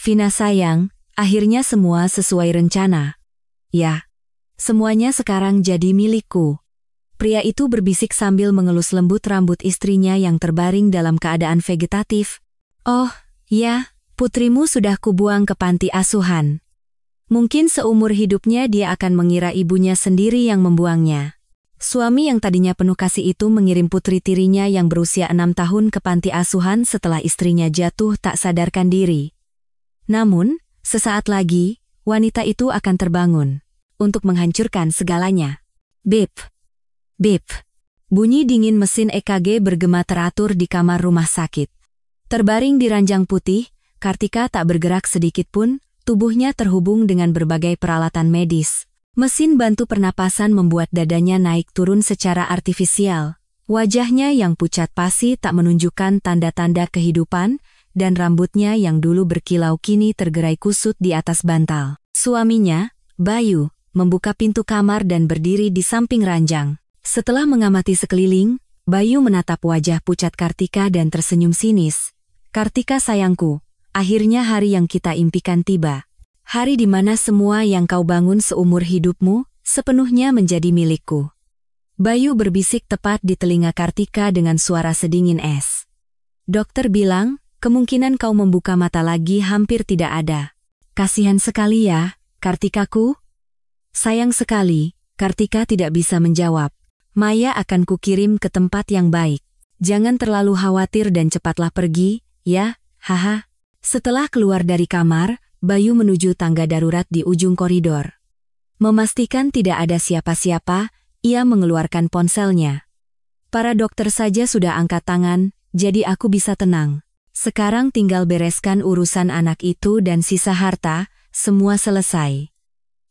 Vina sayang, akhirnya semua sesuai rencana. Ya, semuanya sekarang jadi milikku. Pria itu berbisik sambil mengelus lembut rambut istrinya yang terbaring dalam keadaan vegetatif. Oh, ya, putrimu sudah kubuang ke panti asuhan. Mungkin seumur hidupnya dia akan mengira ibunya sendiri yang membuangnya. Suami yang tadinya penuh kasih itu mengirim putri tirinya yang berusia 6 tahun ke panti asuhan setelah istrinya jatuh tak sadarkan diri. Namun, sesaat lagi, wanita itu akan terbangun untuk menghancurkan segalanya. Bip, bip. Bunyi dingin mesin EKG bergema teratur di kamar rumah sakit. Terbaring di ranjang putih, Kartika tak bergerak sedikit pun, tubuhnya terhubung dengan berbagai peralatan medis. Mesin bantu pernapasan membuat dadanya naik turun secara artifisial. Wajahnya yang pucat pasi tak menunjukkan tanda-tanda kehidupan, dan rambutnya yang dulu berkilau kini tergerai kusut di atas bantal. Suaminya, Bayu, membuka pintu kamar dan berdiri di samping ranjang. Setelah mengamati sekeliling, Bayu menatap wajah pucat Kartika dan tersenyum sinis. Kartika sayangku, akhirnya hari yang kita impikan tiba. Hari di mana semua yang kau bangun seumur hidupmu, sepenuhnya menjadi milikku. Bayu berbisik tepat di telinga Kartika dengan suara sedingin es. Dokter bilang, kemungkinan kau membuka mata lagi hampir tidak ada. Kasihan sekali ya, Kartikaku. Sayang sekali, Kartika tidak bisa menjawab. Maya akan kukirim ke tempat yang baik. Jangan terlalu khawatir dan cepatlah pergi, ya, haha. Setelah keluar dari kamar, Bayu menuju tangga darurat di ujung koridor. Memastikan tidak ada siapa-siapa, ia mengeluarkan ponselnya. Para dokter saja sudah angkat tangan, jadi aku bisa tenang. Sekarang tinggal bereskan urusan anak itu dan sisa harta, semua selesai.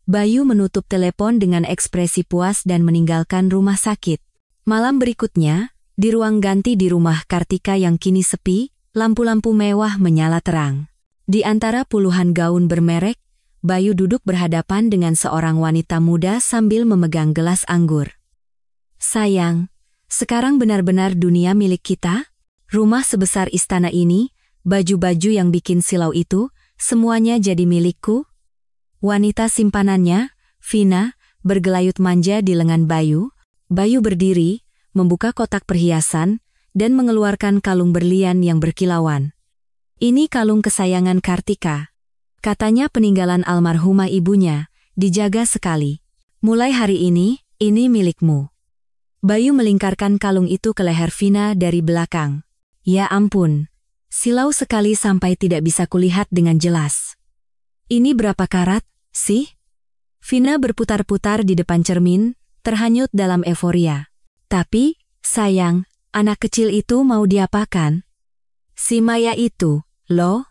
Bayu menutup telepon dengan ekspresi puas dan meninggalkan rumah sakit. Malam berikutnya, di ruang ganti di rumah Kartika yang kini sepi, lampu-lampu mewah menyala terang. Di antara puluhan gaun bermerek, Bayu duduk berhadapan dengan seorang wanita muda sambil memegang gelas anggur. Sayang, sekarang benar-benar dunia milik kita? Rumah sebesar istana ini, baju-baju yang bikin silau itu, semuanya jadi milikku? Wanita simpanannya, Vina, bergelayut manja di lengan Bayu. Bayu berdiri, membuka kotak perhiasan, dan mengeluarkan kalung berlian yang berkilauan. Ini kalung kesayangan Kartika. Katanya peninggalan almarhumah ibunya, dijaga sekali. Mulai hari ini milikmu. Bayu melingkarkan kalung itu ke leher Vina dari belakang. Ya ampun, silau sekali sampai tidak bisa kulihat dengan jelas. Ini berapa karat, sih? Vina berputar-putar di depan cermin, terhanyut dalam euforia. Tapi, sayang, anak kecil itu mau diapakan? Si Maya itu, loh?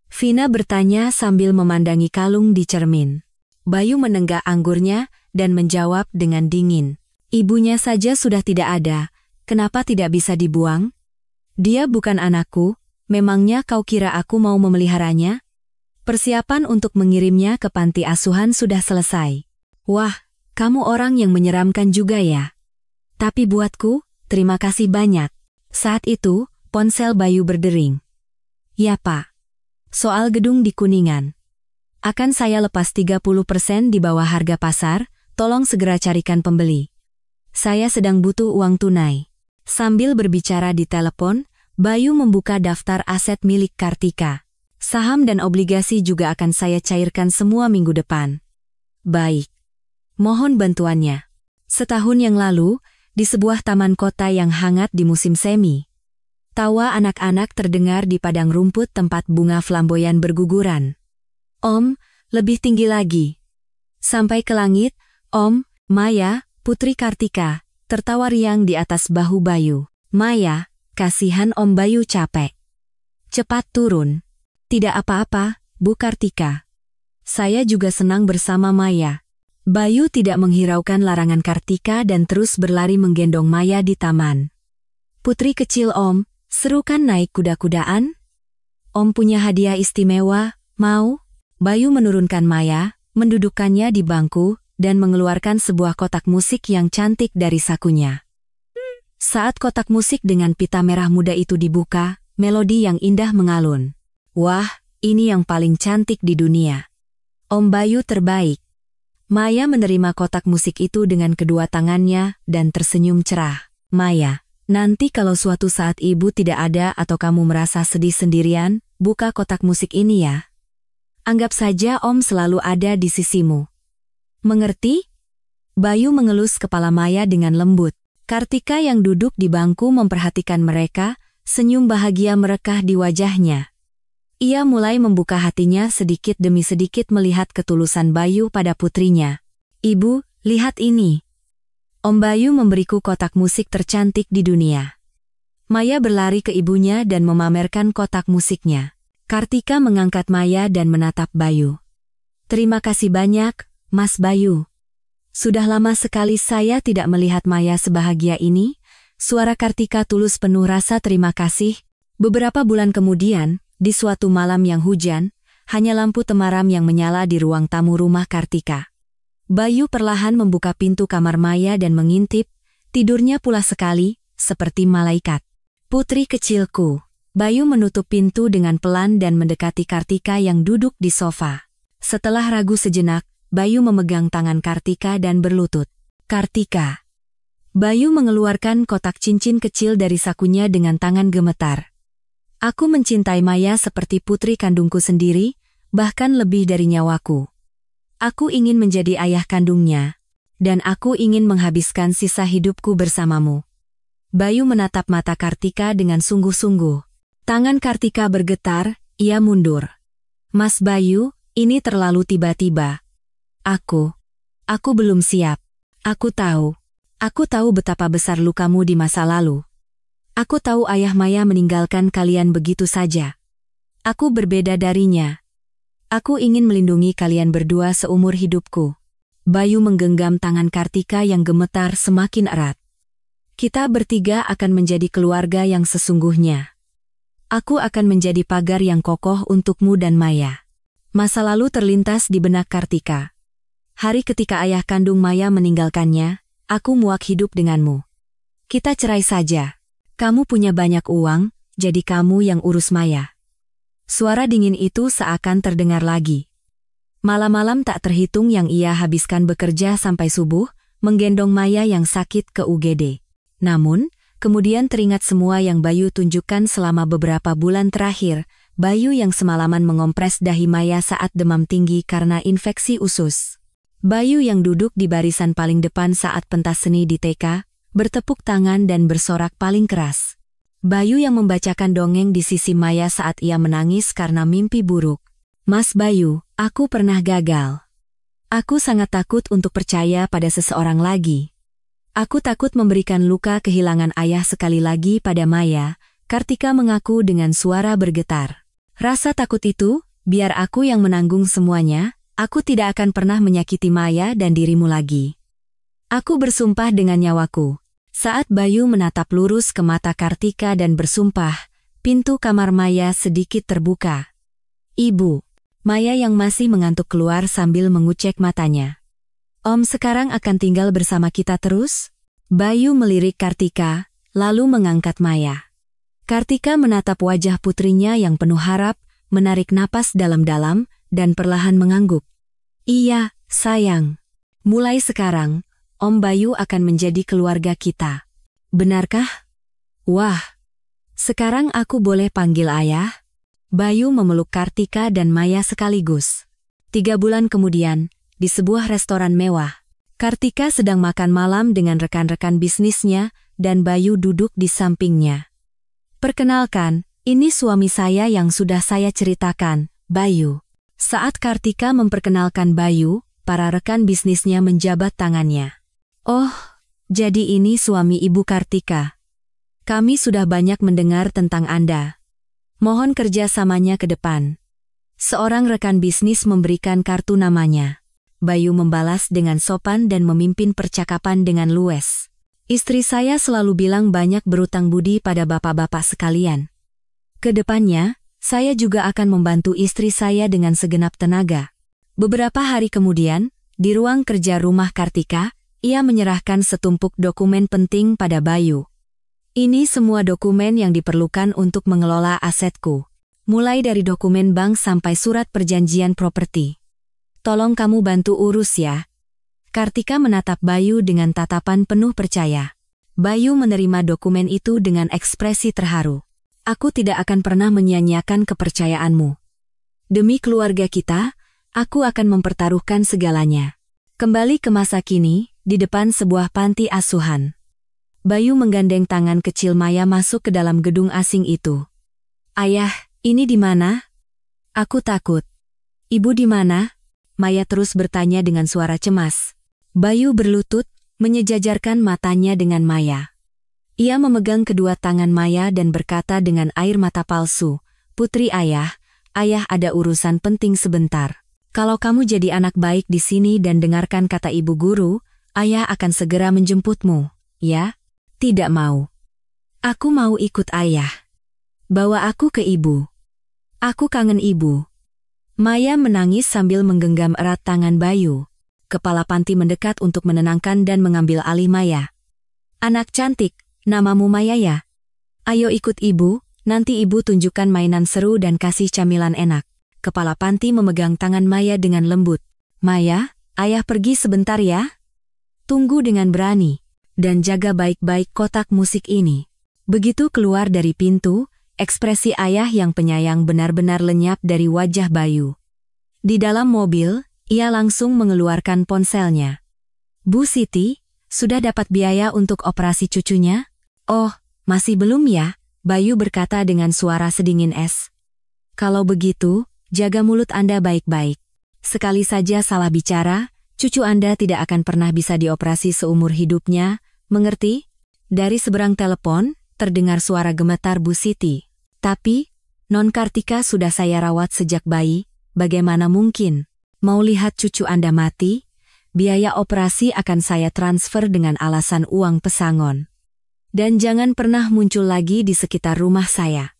Vina bertanya sambil memandangi kalung di cermin. Bayu menenggak anggurnya dan menjawab dengan dingin. Ibunya saja sudah tidak ada, kenapa tidak bisa dibuang? Dia bukan anakku, memangnya kau kira aku mau memeliharanya? Persiapan untuk mengirimnya ke panti asuhan sudah selesai. Wah, kamu orang yang menyeramkan juga ya. Tapi buatku, terima kasih banyak. Saat itu, ponsel Bayu berdering. Ya Pak. Soal gedung di Kuningan. Akan saya lepas 30% di bawah harga pasar, tolong segera carikan pembeli. Saya sedang butuh uang tunai. Sambil berbicara di telepon, Bayu membuka daftar aset milik Kartika. Saham dan obligasi juga akan saya cairkan semua minggu depan. Baik. Mohon bantuannya. Setahun yang lalu, di sebuah taman kota yang hangat di musim semi. Tawa anak-anak terdengar di padang rumput tempat bunga flamboyan berguguran. Om, lebih tinggi lagi. Sampai ke langit, Om, Maya, putri Kartika, tertawa riang di atas bahu Bayu. Maya, kasihan Om Bayu capek. Cepat turun. Tidak apa-apa, Bu Kartika. Saya juga senang bersama Maya. Bayu tidak menghiraukan larangan Kartika dan terus berlari menggendong Maya di taman. Putri kecil Om, seru kan naik kuda-kudaan? Om punya hadiah istimewa, mau? Bayu menurunkan Maya, mendudukkannya di bangku, dan mengeluarkan sebuah kotak musik yang cantik dari sakunya. Saat kotak musik dengan pita merah muda itu dibuka, melodi yang indah mengalun. Wah, ini yang paling cantik di dunia. Om Bayu terbaik. Maya menerima kotak musik itu dengan kedua tangannya dan tersenyum cerah. Maya, nanti kalau suatu saat ibu tidak ada atau kamu merasa sedih sendirian, buka kotak musik ini ya. Anggap saja Om selalu ada di sisimu. Mengerti? Bayu mengelus kepala Maya dengan lembut. Kartika yang duduk di bangku memperhatikan mereka, senyum bahagia merekah di wajahnya. Ia mulai membuka hatinya sedikit demi sedikit melihat ketulusan Bayu pada putrinya. Ibu, lihat ini. Om Bayu memberiku kotak musik tercantik di dunia. Maya berlari ke ibunya dan memamerkan kotak musiknya. Kartika mengangkat Maya dan menatap Bayu. Terima kasih banyak, Mas Bayu. Sudah lama sekali saya tidak melihat Maya sebahagia ini. Suara Kartika tulus penuh rasa terima kasih. Beberapa bulan kemudian, di suatu malam yang hujan, hanya lampu temaram yang menyala di ruang tamu rumah Kartika. Bayu perlahan membuka pintu kamar Maya dan mengintip, tidurnya pula sekali, seperti malaikat. Putri kecilku. Bayu menutup pintu dengan pelan dan mendekati Kartika yang duduk di sofa. Setelah ragu sejenak, Bayu memegang tangan Kartika dan berlutut. Kartika. Bayu mengeluarkan kotak cincin kecil dari sakunya dengan tangan gemetar. Aku mencintai Maya seperti putri kandungku sendiri, bahkan lebih dari nyawaku. Aku ingin menjadi ayah kandungnya, dan aku ingin menghabiskan sisa hidupku bersamamu. Bayu menatap mata Kartika dengan sungguh-sungguh. Tangan Kartika bergetar, ia mundur. Mas Bayu, ini terlalu tiba-tiba. Aku belum siap. Aku tahu betapa besar lukamu di masa lalu. Aku tahu ayah Maya meninggalkan kalian begitu saja. Aku berbeda darinya. Aku ingin melindungi kalian berdua seumur hidupku. Bayu menggenggam tangan Kartika yang gemetar semakin erat. Kita bertiga akan menjadi keluarga yang sesungguhnya. Aku akan menjadi pagar yang kokoh untukmu dan Maya. Masa lalu terlintas di benak Kartika. Hari ketika ayah kandung Maya meninggalkannya, aku muak hidup denganmu. Kita cerai saja. Kamu punya banyak uang, jadi kamu yang urus Maya. Suara dingin itu seakan terdengar lagi. Malam-malam tak terhitung yang ia habiskan bekerja sampai subuh, menggendong Maya yang sakit ke UGD. Namun, kemudian teringat semua yang Bayu tunjukkan selama beberapa bulan terakhir, Bayu yang semalaman mengompres dahi Maya saat demam tinggi karena infeksi usus. Bayu yang duduk di barisan paling depan saat pentas seni di TK, bertepuk tangan dan bersorak paling keras. Bayu yang membacakan dongeng di sisi Maya saat ia menangis karena mimpi buruk. Mas Bayu, aku pernah gagal. Aku sangat takut untuk percaya pada seseorang lagi. Aku takut memberikan luka kehilangan ayah sekali lagi pada Maya, Kartika mengaku dengan suara bergetar. Rasa takut itu, biar aku yang menanggung semuanya, aku tidak akan pernah menyakiti Maya dan dirimu lagi. Aku bersumpah dengan nyawaku. Saat Bayu menatap lurus ke mata Kartika dan bersumpah, pintu kamar Maya sedikit terbuka. Ibu. Maya yang masih mengantuk keluar sambil mengucek matanya. Om sekarang akan tinggal bersama kita terus? Bayu melirik Kartika, lalu mengangkat Maya. Kartika menatap wajah putrinya yang penuh harap, menarik napas dalam-dalam, dan perlahan mengangguk. Iya, sayang. Mulai sekarang, Om Bayu akan menjadi keluarga kita. Benarkah? Wah, sekarang aku boleh panggil ayah? Bayu memeluk Kartika dan Maya sekaligus. 3 bulan kemudian, di sebuah restoran mewah, Kartika sedang makan malam dengan rekan-rekan bisnisnya dan Bayu duduk di sampingnya. Perkenalkan, ini suami saya yang sudah saya ceritakan, Bayu. Saat Kartika memperkenalkan Bayu, para rekan bisnisnya menjabat tangannya. Oh, jadi ini suami Ibu Kartika. Kami sudah banyak mendengar tentang Anda. Mohon kerjasamanya ke depan. Seorang rekan bisnis memberikan kartu namanya. Bayu membalas dengan sopan dan memimpin percakapan dengan luwes. Istri saya selalu bilang banyak berutang budi pada bapak-bapak sekalian. Kedepannya, saya juga akan membantu istri saya dengan segenap tenaga. Beberapa hari kemudian, di ruang kerja rumah Kartika, ia menyerahkan setumpuk dokumen penting pada Bayu. Ini semua dokumen yang diperlukan untuk mengelola asetku. mulai dari dokumen bank sampai surat perjanjian properti. Tolong kamu bantu urus ya. Kartika menatap Bayu dengan tatapan penuh percaya. Bayu menerima dokumen itu dengan ekspresi terharu. Aku tidak akan pernah menyia-nyiakan kepercayaanmu. Demi keluarga kita, aku akan mempertaruhkan segalanya. Kembali ke masa kini, di depan sebuah panti asuhan. Bayu menggandeng tangan kecil Maya masuk ke dalam gedung asing itu. Ayah, ini di mana? Aku takut. Ibu di mana? Maya terus bertanya dengan suara cemas. Bayu berlutut, menyejajarkan matanya dengan Maya. Ia memegang kedua tangan Maya dan berkata dengan air mata palsu, "Putri ayah ada urusan penting sebentar. Kalau kamu jadi anak baik di sini dan dengarkan kata ibu guru, ayah akan segera menjemputmu, ya?" Tidak mau. Aku mau ikut ayah. Bawa aku ke ibu. Aku kangen ibu. Maya menangis sambil menggenggam erat tangan Bayu. Kepala panti mendekat untuk menenangkan dan mengambil alih Maya. Anak cantik, namamu Maya ya? Ayo ikut ibu, nanti ibu tunjukkan mainan seru dan kasih camilan enak. Kepala panti memegang tangan Maya dengan lembut. Maya, ayah pergi sebentar ya. Tunggu dengan berani. Dan jaga baik-baik kotak musik ini. Begitu keluar dari pintu, ekspresi ayah yang penyayang benar-benar lenyap dari wajah Bayu. Di dalam mobil, ia langsung mengeluarkan ponselnya. Bu Siti, sudah dapat biaya untuk operasi cucunya? Oh, masih belum ya? Bayu berkata dengan suara sedingin es. Kalau begitu, jaga mulut Anda baik-baik. Sekali saja salah bicara, cucu Anda tidak akan pernah bisa dioperasi seumur hidupnya, mengerti? Dari seberang telepon, terdengar suara gemetar Bu Siti. Tapi, Non Kartika sudah saya rawat sejak bayi, bagaimana mungkin? Mau lihat cucu Anda mati? Biaya operasi akan saya transfer dengan alasan uang pesangon. Dan jangan pernah muncul lagi di sekitar rumah saya.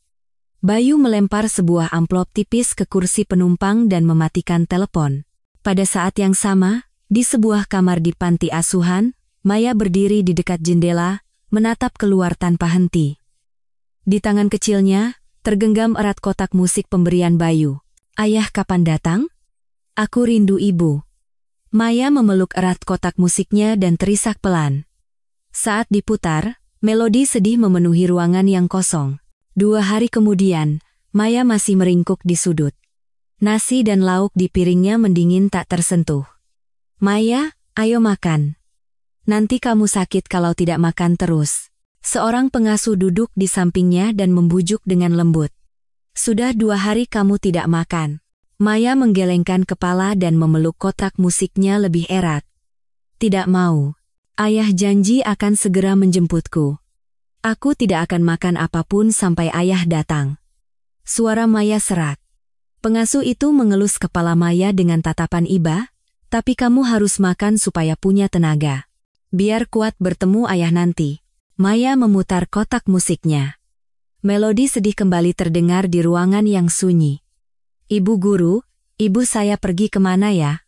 Bayu melempar sebuah amplop tipis ke kursi penumpang dan mematikan telepon. Pada saat yang sama, di sebuah kamar di panti asuhan, Maya berdiri di dekat jendela, menatap keluar tanpa henti. Di tangan kecilnya, tergenggam erat kotak musik pemberian Bayu. Ayah kapan datang? Aku rindu ibu. Maya memeluk erat kotak musiknya dan terisak pelan. Saat diputar, melodi sedih memenuhi ruangan yang kosong. 2 hari kemudian, Maya masih meringkuk di sudut. Nasi dan lauk di piringnya mendingin tak tersentuh. Maya, ayo makan. Nanti kamu sakit kalau tidak makan terus. Seorang pengasuh duduk di sampingnya dan membujuk dengan lembut. Sudah 2 hari kamu tidak makan. Maya menggelengkan kepala dan memeluk kotak musiknya lebih erat. Tidak mau. Ayah janji akan segera menjemputku. Aku tidak akan makan apapun sampai ayah datang. Suara Maya serak. Pengasuh itu mengelus kepala Maya dengan tatapan iba, tapi kamu harus makan supaya punya tenaga. Biar kuat bertemu ayah nanti. Maya memutar kotak musiknya. Melodi sedih kembali terdengar di ruangan yang sunyi. Ibu guru, ibu saya pergi kemana ya?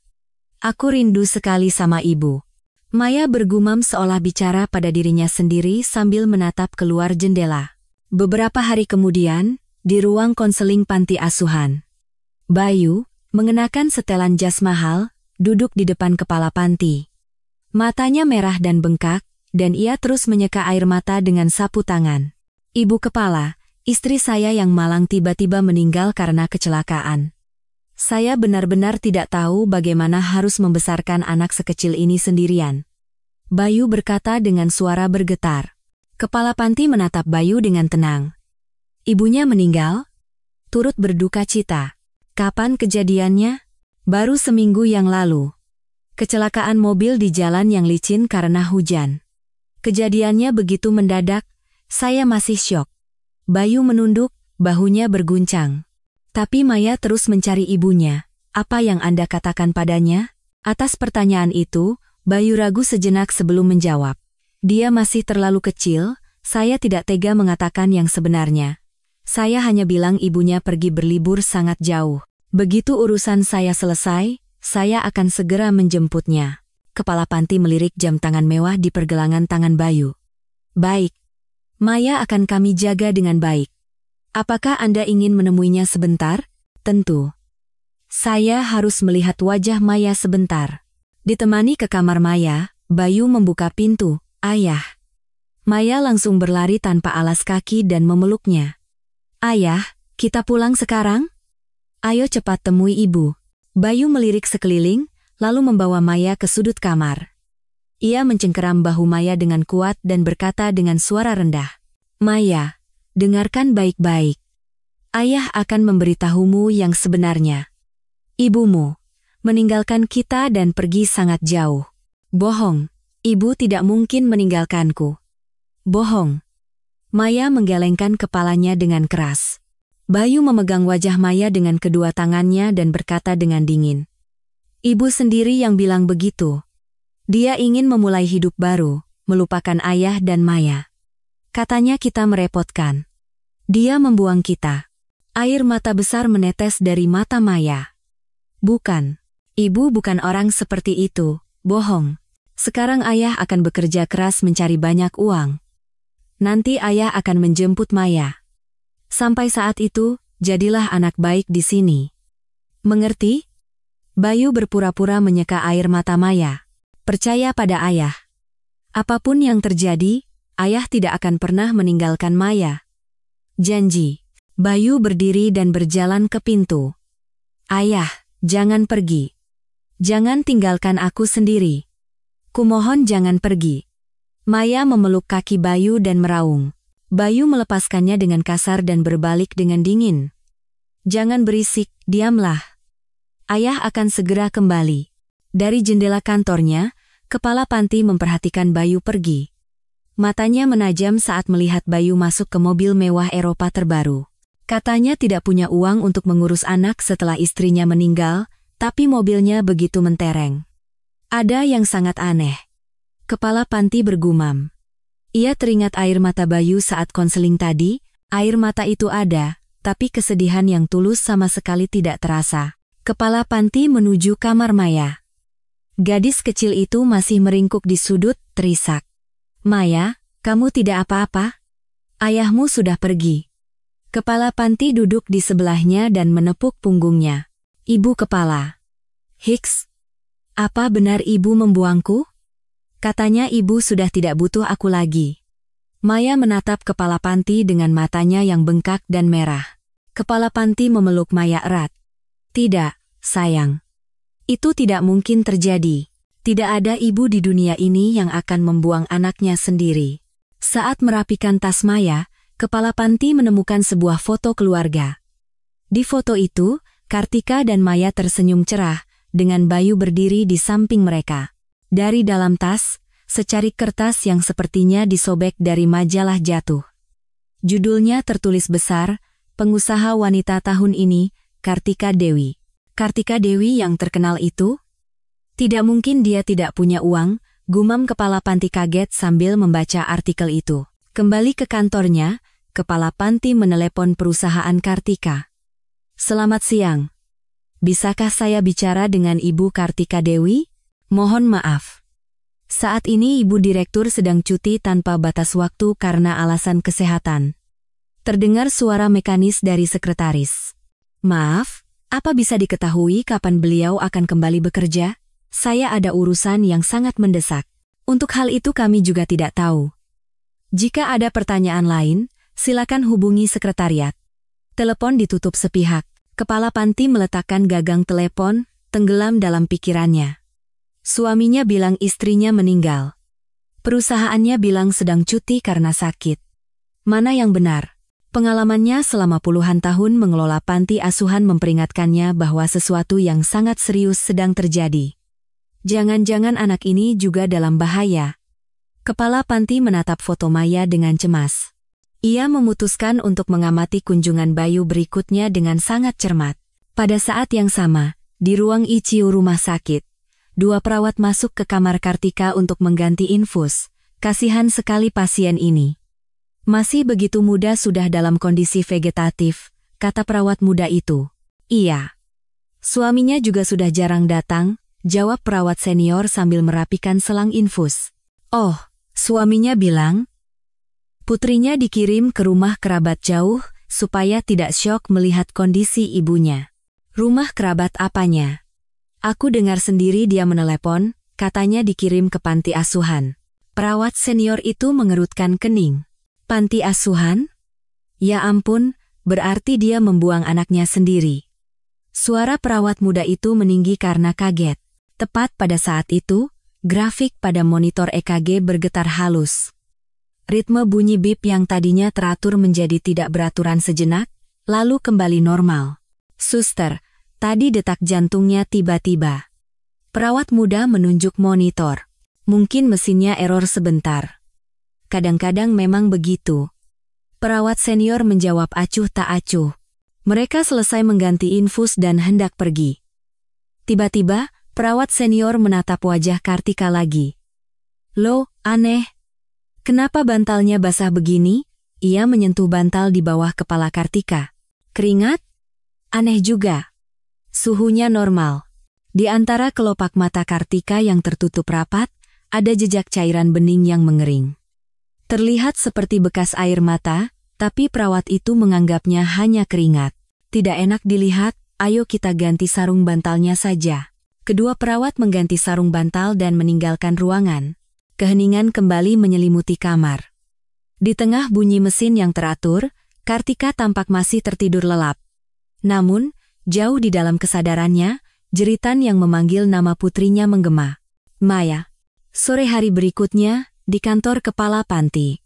Aku rindu sekali sama ibu. Maya bergumam seolah bicara pada dirinya sendiri sambil menatap keluar jendela. Beberapa hari kemudian, di ruang konseling panti asuhan. Bayu, mengenakan setelan jas mahal, duduk di depan kepala panti. Matanya merah dan bengkak, dan ia terus menyeka air mata dengan sapu tangan. Ibu kepala, istri saya yang malang tiba-tiba meninggal karena kecelakaan. Saya benar-benar tidak tahu bagaimana harus membesarkan anak sekecil ini sendirian. Bayu berkata dengan suara bergetar. Kepala panti menatap Bayu dengan tenang. Ibunya meninggal? Turut berduka cita. Kapan kejadiannya? Baru seminggu yang lalu. Kecelakaan mobil di jalan yang licin karena hujan. Kejadiannya begitu mendadak, saya masih syok. Bayu menunduk, bahunya berguncang. Tapi Maya terus mencari ibunya. Apa yang Anda katakan padanya? Atas pertanyaan itu, Bayu ragu sejenak sebelum menjawab. Dia masih terlalu kecil, saya tidak tega mengatakan yang sebenarnya. Saya hanya bilang ibunya pergi berlibur sangat jauh. Begitu urusan saya selesai, saya akan segera menjemputnya. Kepala panti melirik jam tangan mewah di pergelangan tangan Bayu. Baik. Maya akan kami jaga dengan baik. Apakah Anda ingin menemuinya sebentar? Tentu. Saya harus melihat wajah Maya sebentar. Ditemani ke kamar Maya, Bayu membuka pintu. Ayah. Maya langsung berlari tanpa alas kaki dan memeluknya. Ayah, kita pulang sekarang? Ayo cepat temui ibu. Bayu melirik sekeliling, lalu membawa Maya ke sudut kamar. Ia mencengkeram bahu Maya dengan kuat dan berkata dengan suara rendah. Maya, dengarkan baik-baik. Ayah akan memberitahumu yang sebenarnya. Ibumu meninggalkan kita dan pergi sangat jauh. Bohong, ibu tidak mungkin meninggalkanku. Bohong. Maya menggelengkan kepalanya dengan keras. Bayu memegang wajah Maya dengan kedua tangannya dan berkata dengan dingin. Ibu sendiri yang bilang begitu. Dia ingin memulai hidup baru, melupakan ayah dan Maya. Katanya kita merepotkan. Dia membuang kita. Air mata besar menetes dari mata Maya. Bukan. Ibu bukan orang seperti itu, bohong. Sekarang ayah akan bekerja keras mencari banyak uang. Nanti ayah akan menjemput Maya. Sampai saat itu, jadilah anak baik di sini. Mengerti? Bayu berpura-pura menyeka air mata Maya. Percaya pada ayah. Apapun yang terjadi, ayah tidak akan pernah meninggalkan Maya. Janji. Bayu berdiri dan berjalan ke pintu. Ayah, jangan pergi. Jangan tinggalkan aku sendiri. Kumohon jangan pergi. Maya memeluk kaki Bayu dan meraung. Bayu melepaskannya dengan kasar dan berbalik dengan dingin. Jangan berisik, diamlah. Ayah akan segera kembali. Dari jendela kantornya, kepala panti memperhatikan Bayu pergi. Matanya menajam saat melihat Bayu masuk ke mobil mewah Eropa terbaru. Katanya tidak punya uang untuk mengurus anak setelah istrinya meninggal, tapi mobilnya begitu mentereng. Ada yang sangat aneh. Kepala panti bergumam. Ia teringat air mata Bayu saat konseling tadi. Air mata itu ada, tapi kesedihan yang tulus sama sekali tidak terasa. Kepala panti menuju kamar Maya. Gadis kecil itu masih meringkuk di sudut, terisak. Maya, kamu tidak apa-apa? Ayahmu sudah pergi. Kepala panti duduk di sebelahnya dan menepuk punggungnya. Ibu kepala. Hicks, apa benar ibu membuangku? Katanya ibu sudah tidak butuh aku lagi. Maya menatap kepala panti dengan matanya yang bengkak dan merah. Kepala panti memeluk Maya erat. Tidak, sayang. Itu tidak mungkin terjadi. Tidak ada ibu di dunia ini yang akan membuang anaknya sendiri. Saat merapikan tas Maya, kepala panti menemukan sebuah foto keluarga. Di foto itu, Kartika dan Maya tersenyum cerah, dengan Bayu berdiri di samping mereka. Dari dalam tas, secarik kertas yang sepertinya disobek dari majalah jatuh. Judulnya tertulis besar, Pengusaha Wanita Tahun Ini, Kartika Dewi. Kartika Dewi yang terkenal itu? Tidak mungkin dia tidak punya uang, gumam kepala panti kaget sambil membaca artikel itu. Kembali ke kantornya, kepala panti menelepon perusahaan Kartika. Selamat siang. Bisakah saya bicara dengan Ibu Kartika Dewi? Mohon maaf. Saat ini Ibu Direktur sedang cuti tanpa batas waktu karena alasan kesehatan. Terdengar suara mekanis dari sekretaris. Maaf, apa bisa diketahui kapan beliau akan kembali bekerja? Saya ada urusan yang sangat mendesak. Untuk hal itu kami juga tidak tahu. Jika ada pertanyaan lain, silakan hubungi sekretariat. Telepon ditutup sepihak. Kepala panti meletakkan gagang telepon, tenggelam dalam pikirannya. Suaminya bilang istrinya meninggal. Perusahaannya bilang sedang cuti karena sakit. Mana yang benar? Pengalamannya selama puluhan tahun mengelola panti asuhan memperingatkannya bahwa sesuatu yang sangat serius sedang terjadi. Jangan-jangan anak ini juga dalam bahaya. Kepala panti menatap foto Maya dengan cemas. Ia memutuskan untuk mengamati kunjungan Bayu berikutnya dengan sangat cermat. Pada saat yang sama, di ruang ICU rumah sakit, dua perawat masuk ke kamar Kartika untuk mengganti infus. Kasihan sekali pasien ini. Masih begitu muda sudah dalam kondisi vegetatif, kata perawat muda itu. Iya. Suaminya juga sudah jarang datang, jawab perawat senior sambil merapikan selang infus. Oh, suaminya bilang, putrinya dikirim ke rumah kerabat jauh, supaya tidak syok melihat kondisi ibunya. Rumah kerabat apanya? Aku dengar sendiri dia menelepon, katanya dikirim ke panti asuhan. Perawat senior itu mengerutkan kening. Panti asuhan? Ya ampun, berarti dia membuang anaknya sendiri. Suara perawat muda itu meninggi karena kaget. Tepat pada saat itu, grafik pada monitor EKG bergetar halus. Ritme bunyi bip yang tadinya teratur menjadi tidak beraturan sejenak, lalu kembali normal. Suster, tadi detak jantungnya tiba-tiba. Perawat muda menunjuk monitor. Mungkin mesinnya error sebentar. Kadang-kadang memang begitu. Perawat senior menjawab acuh tak acuh. Mereka selesai mengganti infus dan hendak pergi. Tiba-tiba, perawat senior menatap wajah Kartika lagi. Loh, aneh. Kenapa bantalnya basah begini? Ia menyentuh bantal di bawah kepala Kartika. Keringat? Aneh juga. Suhunya normal. Di antara kelopak mata Kartika yang tertutup rapat, ada jejak cairan bening yang mengering. Terlihat seperti bekas air mata, tapi perawat itu menganggapnya hanya keringat. Tidak enak dilihat, ayo kita ganti sarung bantalnya saja. Kedua perawat mengganti sarung bantal dan meninggalkan ruangan. Keheningan kembali menyelimuti kamar. Di tengah bunyi mesin yang teratur, Kartika tampak masih tertidur lelap. Namun, jauh di dalam kesadarannya, jeritan yang memanggil nama putrinya menggema. Maya. Sore hari berikutnya, di kantor kepala panti.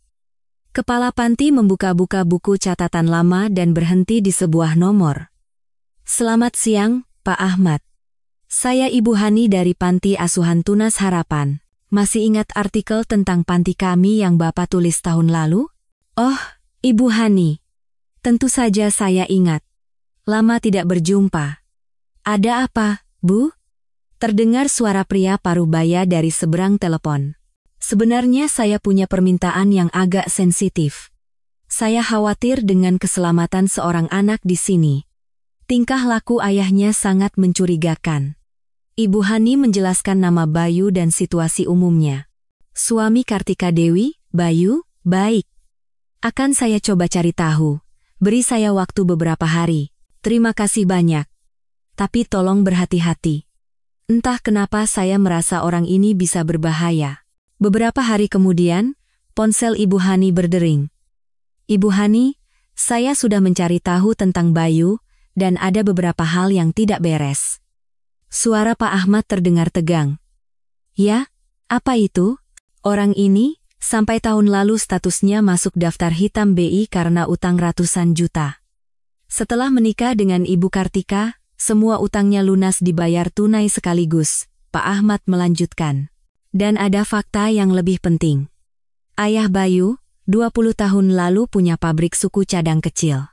Kepala panti membuka-buka buku catatan lama dan berhenti di sebuah nomor. Selamat siang, Pak Ahmad. Saya Ibu Hani dari Panti Asuhan Tunas Harapan. Masih ingat artikel tentang panti kami yang Bapak tulis tahun lalu? Oh, Ibu Hani. Tentu saja saya ingat. Lama tidak berjumpa. Ada apa, Bu? Terdengar suara pria parubaya dari seberang telepon. Sebenarnya saya punya permintaan yang agak sensitif. Saya khawatir dengan keselamatan seorang anak di sini. Tingkah laku ayahnya sangat mencurigakan. Ibu Hani menjelaskan nama Bayu dan situasi umumnya. Suami Kartika Dewi, Bayu, baik. Akan saya coba cari tahu. Beri saya waktu beberapa hari. Terima kasih banyak. Tapi tolong berhati-hati. Entah kenapa saya merasa orang ini bisa berbahaya. Beberapa hari kemudian, ponsel Ibu Hani berdering. Ibu Hani, saya sudah mencari tahu tentang Bayu, dan ada beberapa hal yang tidak beres. Suara Pak Ahmad terdengar tegang. Ya, apa itu? Orang ini, sampai tahun lalu statusnya masuk daftar hitam BI karena utang ratusan juta. Setelah menikah dengan Ibu Kartika, semua utangnya lunas dibayar tunai sekaligus, Pak Ahmad melanjutkan. Dan ada fakta yang lebih penting. Ayah Bayu, 20 tahun lalu punya pabrik suku cadang kecil.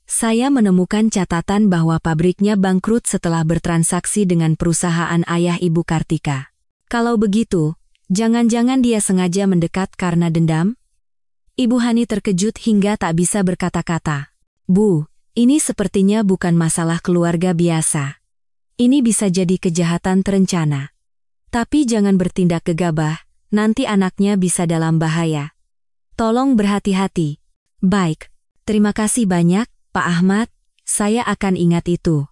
Saya menemukan catatan bahwa pabriknya bangkrut setelah bertransaksi dengan perusahaan ayah Ibu Kartika. Kalau begitu, jangan-jangan dia sengaja mendekat karena dendam? Ibu Hani terkejut hingga tak bisa berkata-kata. Bu, ini sepertinya bukan masalah keluarga biasa. Ini bisa jadi kejahatan terencana. Tapi jangan bertindak gegabah, nanti anaknya bisa dalam bahaya. Tolong berhati-hati. Baik, terima kasih banyak, Pak Ahmad, saya akan ingat itu.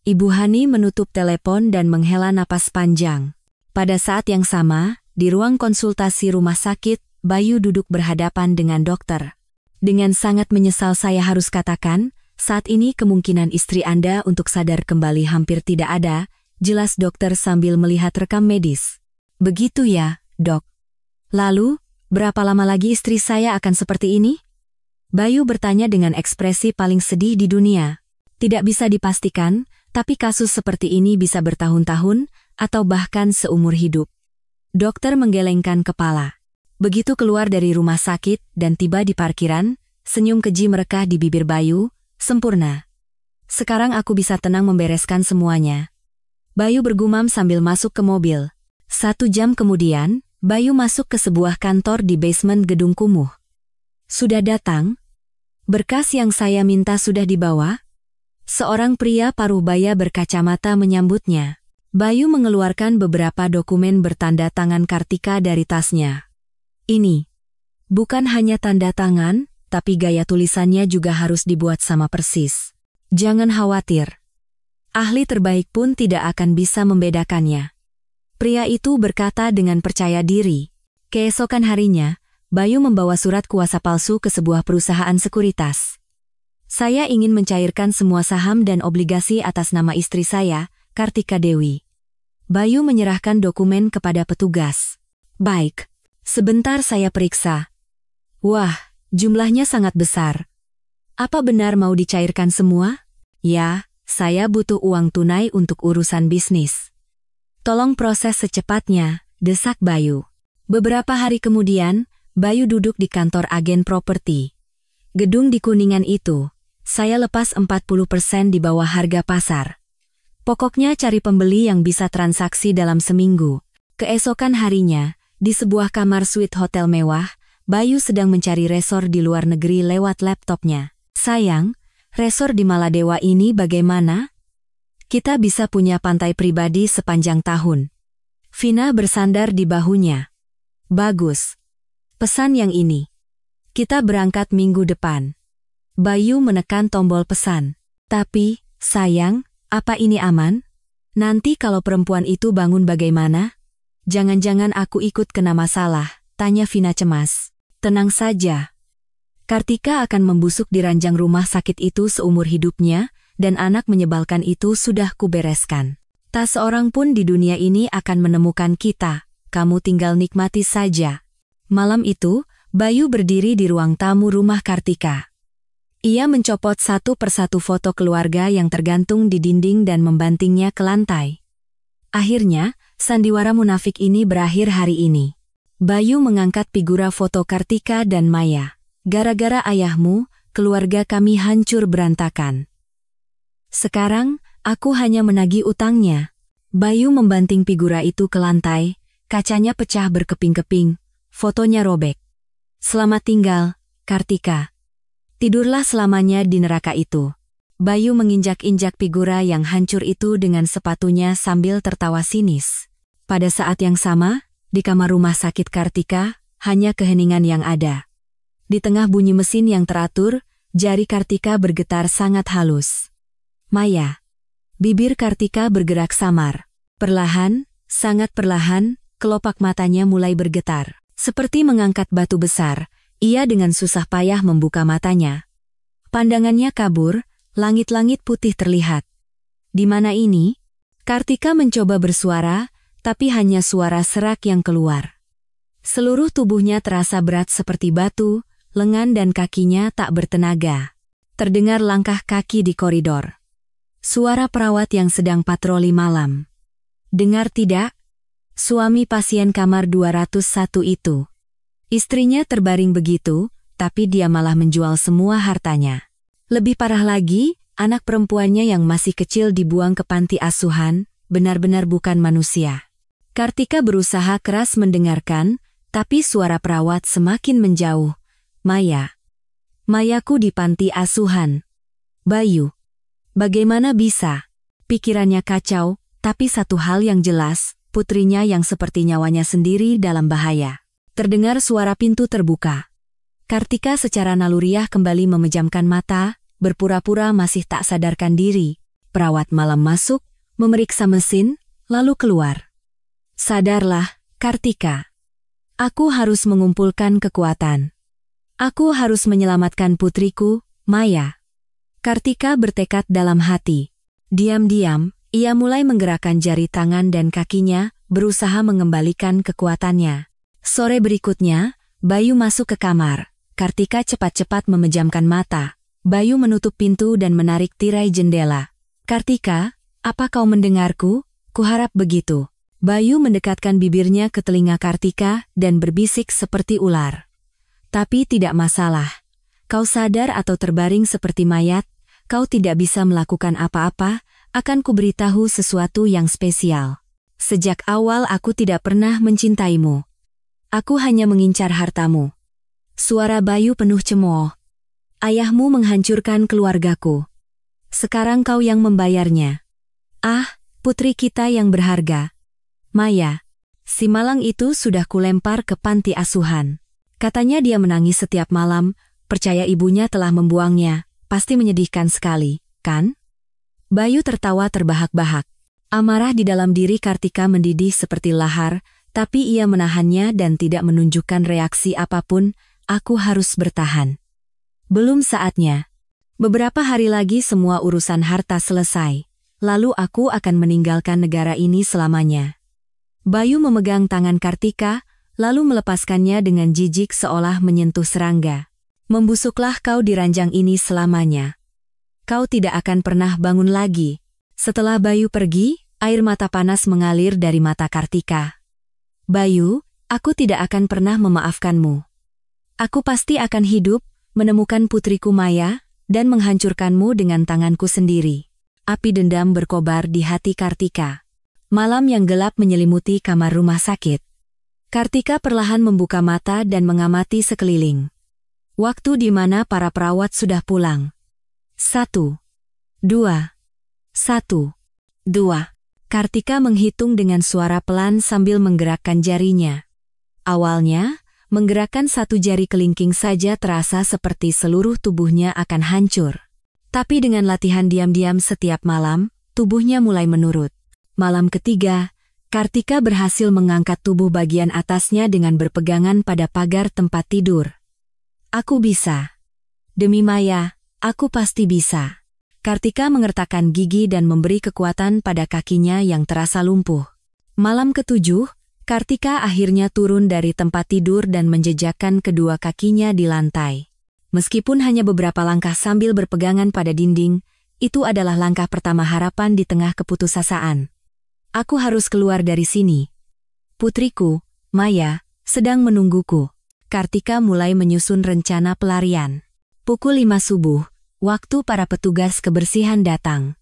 Ibu Hani menutup telepon dan menghela napas panjang. Pada saat yang sama, di ruang konsultasi rumah sakit, Bayu duduk berhadapan dengan dokter. Dengan sangat menyesal saya harus katakan, saat ini kemungkinan istri Anda untuk sadar kembali hampir tidak ada, jelas dokter sambil melihat rekam medis. Begitu ya, Dok. Lalu, berapa lama lagi istri saya akan seperti ini? Bayu bertanya dengan ekspresi paling sedih di dunia. Tidak bisa dipastikan, tapi kasus seperti ini bisa bertahun-tahun, atau bahkan seumur hidup. Dokter menggelengkan kepala. Begitu keluar dari rumah sakit dan tiba di parkiran, senyum keji merekah di bibir Bayu, sempurna. Sekarang aku bisa tenang membereskan semuanya. Bayu bergumam sambil masuk ke mobil. 1 jam kemudian, Bayu masuk ke sebuah kantor di basement gedung kumuh. Sudah datang? Berkas yang saya minta sudah dibawa? Seorang pria parubaya berkacamata menyambutnya. Bayu mengeluarkan beberapa dokumen bertanda tangan Kartika dari tasnya. Ini bukan hanya tanda tangan, tapi gaya tulisannya juga harus dibuat sama persis. Jangan khawatir. Ahli terbaik pun tidak akan bisa membedakannya. Pria itu berkata dengan percaya diri. Keesokan harinya, Bayu membawa surat kuasa palsu ke sebuah perusahaan sekuritas. Saya ingin mencairkan semua saham dan obligasi atas nama istri saya, Kartika Dewi. Bayu menyerahkan dokumen kepada petugas. Baik, sebentar saya periksa. Wah, jumlahnya sangat besar. Apa benar mau dicairkan semua? Ya, saya butuh uang tunai untuk urusan bisnis. Tolong proses secepatnya, desak Bayu. Beberapa hari kemudian, Bayu duduk di kantor agen properti. Gedung di Kuningan itu, saya lepas 40% di bawah harga pasar. Pokoknya cari pembeli yang bisa transaksi dalam seminggu. Keesokan harinya, di sebuah kamar suite hotel mewah, Bayu sedang mencari resor di luar negeri lewat laptopnya. Sayang, resor di Maladewa ini bagaimana? Kita bisa punya pantai pribadi sepanjang tahun. Vina bersandar di bahunya. Bagus. Pesan yang ini. Kita berangkat minggu depan. Bayu menekan tombol pesan. Tapi, sayang, apa ini aman? Nanti kalau perempuan itu bangun bagaimana? Jangan-jangan aku ikut kena masalah, tanya Vina cemas. Tenang saja. Kartika akan membusuk di ranjang rumah sakit itu seumur hidupnya, dan anak menyebalkan itu sudah kubereskan. Tak seorang pun di dunia ini akan menemukan kita, kamu tinggal nikmati saja. Malam itu, Bayu berdiri di ruang tamu rumah Kartika. Ia mencopot satu persatu foto keluarga yang tergantung di dinding dan membantingnya ke lantai. Akhirnya, sandiwara munafik ini berakhir hari ini. Bayu mengangkat figura foto Kartika dan Maya. Gara-gara ayahmu, keluarga kami hancur berantakan. Sekarang, aku hanya menagih utangnya. Bayu membanting figura itu ke lantai, kacanya pecah berkeping-keping, fotonya robek. Selamat tinggal, Kartika. Tidurlah selamanya di neraka itu. Bayu menginjak-injak figura yang hancur itu dengan sepatunya sambil tertawa sinis. Pada saat yang sama, di kamar rumah sakit Kartika, hanya keheningan yang ada. Di tengah bunyi mesin yang teratur, jari Kartika bergetar sangat halus. Maya. Bibir Kartika bergerak samar. Perlahan, sangat perlahan, kelopak matanya mulai bergetar. Seperti mengangkat batu besar. Ia dengan susah payah membuka matanya. Pandangannya kabur, langit-langit putih terlihat. Di mana ini? Kartika mencoba bersuara, tapi hanya suara serak yang keluar. Seluruh tubuhnya terasa berat seperti batu, lengan dan kakinya tak bertenaga. Terdengar langkah kaki di koridor. Suara perawat yang sedang patroli malam. Dengar tidak? Suami pasien kamar 201 itu. Istrinya terbaring begitu, tapi dia malah menjual semua hartanya. Lebih parah lagi, anak perempuannya yang masih kecil dibuang ke panti asuhan, benar-benar bukan manusia. Kartika berusaha keras mendengarkan, tapi suara perawat semakin menjauh. Maya. Mayaku di panti asuhan. Bayu. Bagaimana bisa? Pikirannya kacau, tapi satu hal yang jelas, putrinya yang seperti nyawanya sendiri dalam bahaya. Terdengar suara pintu terbuka. Kartika secara naluriah kembali memejamkan mata, berpura-pura masih tak sadarkan diri. Perawat malam masuk, memeriksa mesin, lalu keluar. Sadarlah, Kartika. Aku harus mengumpulkan kekuatan. Aku harus menyelamatkan putriku, Maya. Kartika bertekad dalam hati. Diam-diam, ia mulai menggerakkan jari tangan dan kakinya, berusaha mengembalikan kekuatannya. Sore berikutnya, Bayu masuk ke kamar. Kartika cepat-cepat memejamkan mata. Bayu menutup pintu dan menarik tirai jendela. Kartika, apa kau mendengarku? Kuharap begitu. Bayu mendekatkan bibirnya ke telinga Kartika dan berbisik seperti ular. Tapi tidak masalah. Kau sadar atau terbaring seperti mayat, kau tidak bisa melakukan apa-apa, akan kuberitahu sesuatu yang spesial. Sejak awal aku tidak pernah mencintaimu. Aku hanya mengincar hartamu. Suara Bayu penuh cemooh. Ayahmu menghancurkan keluargaku. Sekarang kau yang membayarnya. Ah, putri kita yang berharga. Maya, si malang itu sudah kulempar ke panti asuhan. Katanya dia menangis setiap malam, percaya ibunya telah membuangnya, pasti menyedihkan sekali, kan? Bayu tertawa terbahak-bahak. Amarah di dalam diri Kartika mendidih seperti lahar, tapi ia menahannya dan tidak menunjukkan reaksi apapun. Aku harus bertahan. Belum saatnya. Beberapa hari lagi semua urusan harta selesai. Lalu aku akan meninggalkan negara ini selamanya. Bayu memegang tangan Kartika, lalu melepaskannya dengan jijik seolah menyentuh serangga. Membusuklah kau di ranjang ini selamanya. Kau tidak akan pernah bangun lagi. Setelah Bayu pergi, air mata panas mengalir dari mata Kartika. Bayu, aku tidak akan pernah memaafkanmu. Aku pasti akan hidup, menemukan putriku Maya, dan menghancurkanmu dengan tanganku sendiri. Api dendam berkobar di hati Kartika. Malam yang gelap menyelimuti kamar rumah sakit. Kartika perlahan membuka mata dan mengamati sekeliling. Waktu di mana para perawat sudah pulang. 1, 2, 1, 2. Kartika menghitung dengan suara pelan sambil menggerakkan jarinya. Awalnya, menggerakkan satu jari kelingking saja terasa seperti seluruh tubuhnya akan hancur. Tapi dengan latihan diam-diam setiap malam, tubuhnya mulai menurut. Malam ketiga, Kartika berhasil mengangkat tubuh bagian atasnya dengan berpegangan pada pagar tempat tidur. Aku bisa. Demi Maya, aku pasti bisa. Kartika mengertakkan gigi dan memberi kekuatan pada kakinya yang terasa lumpuh. Malam ketujuh, Kartika akhirnya turun dari tempat tidur dan menjejakkan kedua kakinya di lantai. Meskipun hanya beberapa langkah sambil berpegangan pada dinding, itu adalah langkah pertama harapan di tengah keputusasaan. Aku harus keluar dari sini. Putriku, Maya, sedang menungguku. Kartika mulai menyusun rencana pelarian. Pukul 5 subuh, waktu para petugas kebersihan datang.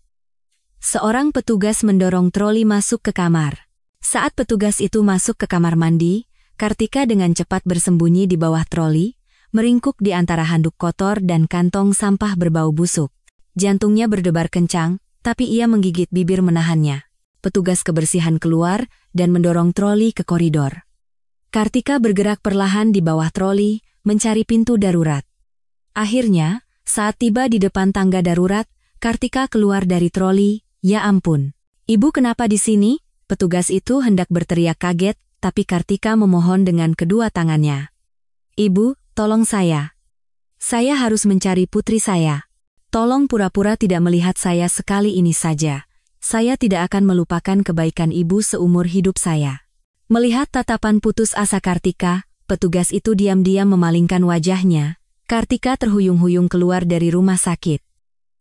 Seorang petugas mendorong troli masuk ke kamar. Saat petugas itu masuk ke kamar mandi, Kartika dengan cepat bersembunyi di bawah troli, meringkuk di antara handuk kotor dan kantong sampah berbau busuk. Jantungnya berdebar kencang, tapi ia menggigit bibir menahannya. Petugas kebersihan keluar dan mendorong troli ke koridor. Kartika bergerak perlahan di bawah troli, mencari pintu darurat. Akhirnya, saat tiba di depan tangga darurat, Kartika keluar dari troli. Ya ampun. Ibu kenapa di sini? Petugas itu hendak berteriak kaget, tapi Kartika memohon dengan kedua tangannya. Ibu, tolong saya. Saya harus mencari putri saya. Tolong pura-pura tidak melihat saya sekali ini saja. Saya tidak akan melupakan kebaikan ibu seumur hidup saya. Melihat tatapan putus asa Kartika, petugas itu diam-diam memalingkan wajahnya. Kartika terhuyung-huyung keluar dari rumah sakit.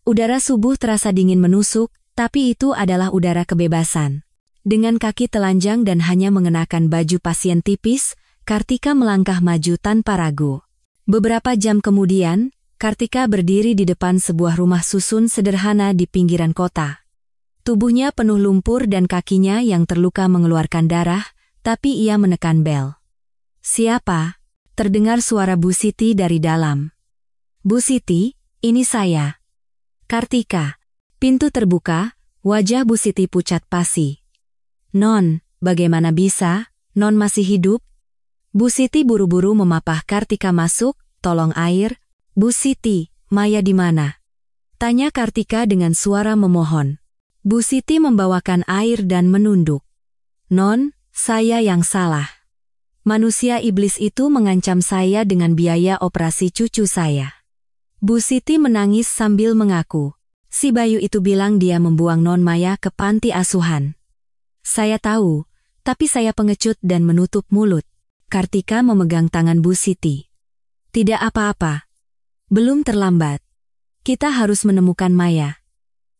Udara subuh terasa dingin menusuk, tapi itu adalah udara kebebasan. Dengan kaki telanjang dan hanya mengenakan baju pasien tipis, Kartika melangkah maju tanpa ragu. Beberapa jam kemudian, Kartika berdiri di depan sebuah rumah susun sederhana di pinggiran kota. Tubuhnya penuh lumpur dan kakinya yang terluka mengeluarkan darah, tapi ia menekan bel. Siapa? Terdengar suara Bu Siti dari dalam. Bu Siti, ini saya. Kartika. Pintu terbuka, wajah Bu Siti pucat pasi. Non, bagaimana bisa? Non masih hidup? Bu Siti buru-buru memapah Kartika masuk, tolong air. Bu Siti, Maya di mana? Tanya Kartika dengan suara memohon. Bu Siti membawakan air dan menunduk. Non, saya yang salah. Manusia iblis itu mengancam saya dengan biaya operasi cucu saya. Bu Siti menangis sambil mengaku. Si Bayu itu bilang dia membuang Non Maya ke panti asuhan. Saya tahu, tapi saya pengecut dan menutup mulut. Kartika memegang tangan Bu Siti. Tidak apa-apa. Belum terlambat. Kita harus menemukan Maya.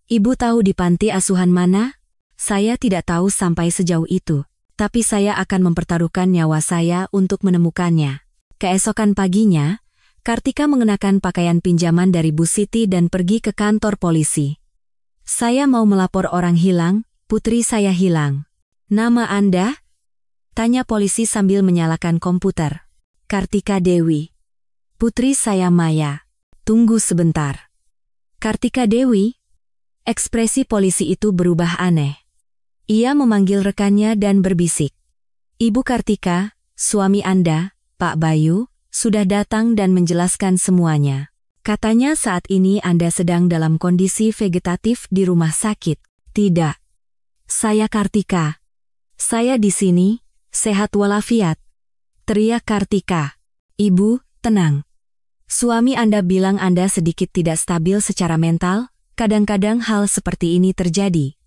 Ibu tahu di panti asuhan mana? Saya tidak tahu sampai sejauh itu, tapi saya akan mempertaruhkan nyawa saya untuk menemukannya. Keesokan paginya, Kartika mengenakan pakaian pinjaman dari Bu Siti dan pergi ke kantor polisi. Saya mau melapor orang hilang, putri saya hilang. Nama Anda? Tanya polisi sambil menyalakan komputer. Kartika Dewi. Putri saya Maya. Tunggu sebentar. Kartika Dewi? Ekspresi polisi itu berubah aneh. Ia memanggil rekannya dan berbisik. Ibu Kartika, suami Anda, Pak Bayu, sudah datang dan menjelaskan semuanya. Katanya saat ini Anda sedang dalam kondisi vegetatif di rumah sakit. Tidak. Saya Kartika. Saya di sini, sehat walafiat. Teriak Kartika. Ibu, tenang. Suami Anda bilang Anda sedikit tidak stabil secara mental, kadang-kadang hal seperti ini terjadi.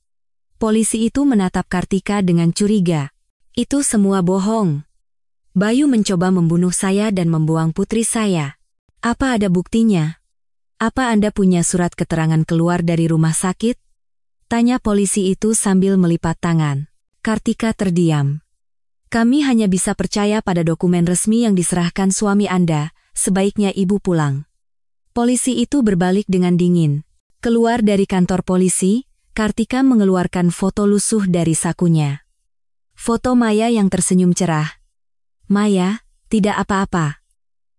Polisi itu menatap Kartika dengan curiga. Itu semua bohong. Bayu mencoba membunuh saya dan membuang putri saya. Apa ada buktinya? Apa Anda punya surat keterangan keluar dari rumah sakit? Tanya polisi itu sambil melipat tangan. Kartika terdiam. Kami hanya bisa percaya pada dokumen resmi yang diserahkan suami Anda, sebaiknya ibu pulang. Polisi itu berbalik dengan dingin. Keluar dari kantor polisi, Kartika mengeluarkan foto lusuh dari sakunya. Foto Maya yang tersenyum cerah. Maya, tidak apa-apa.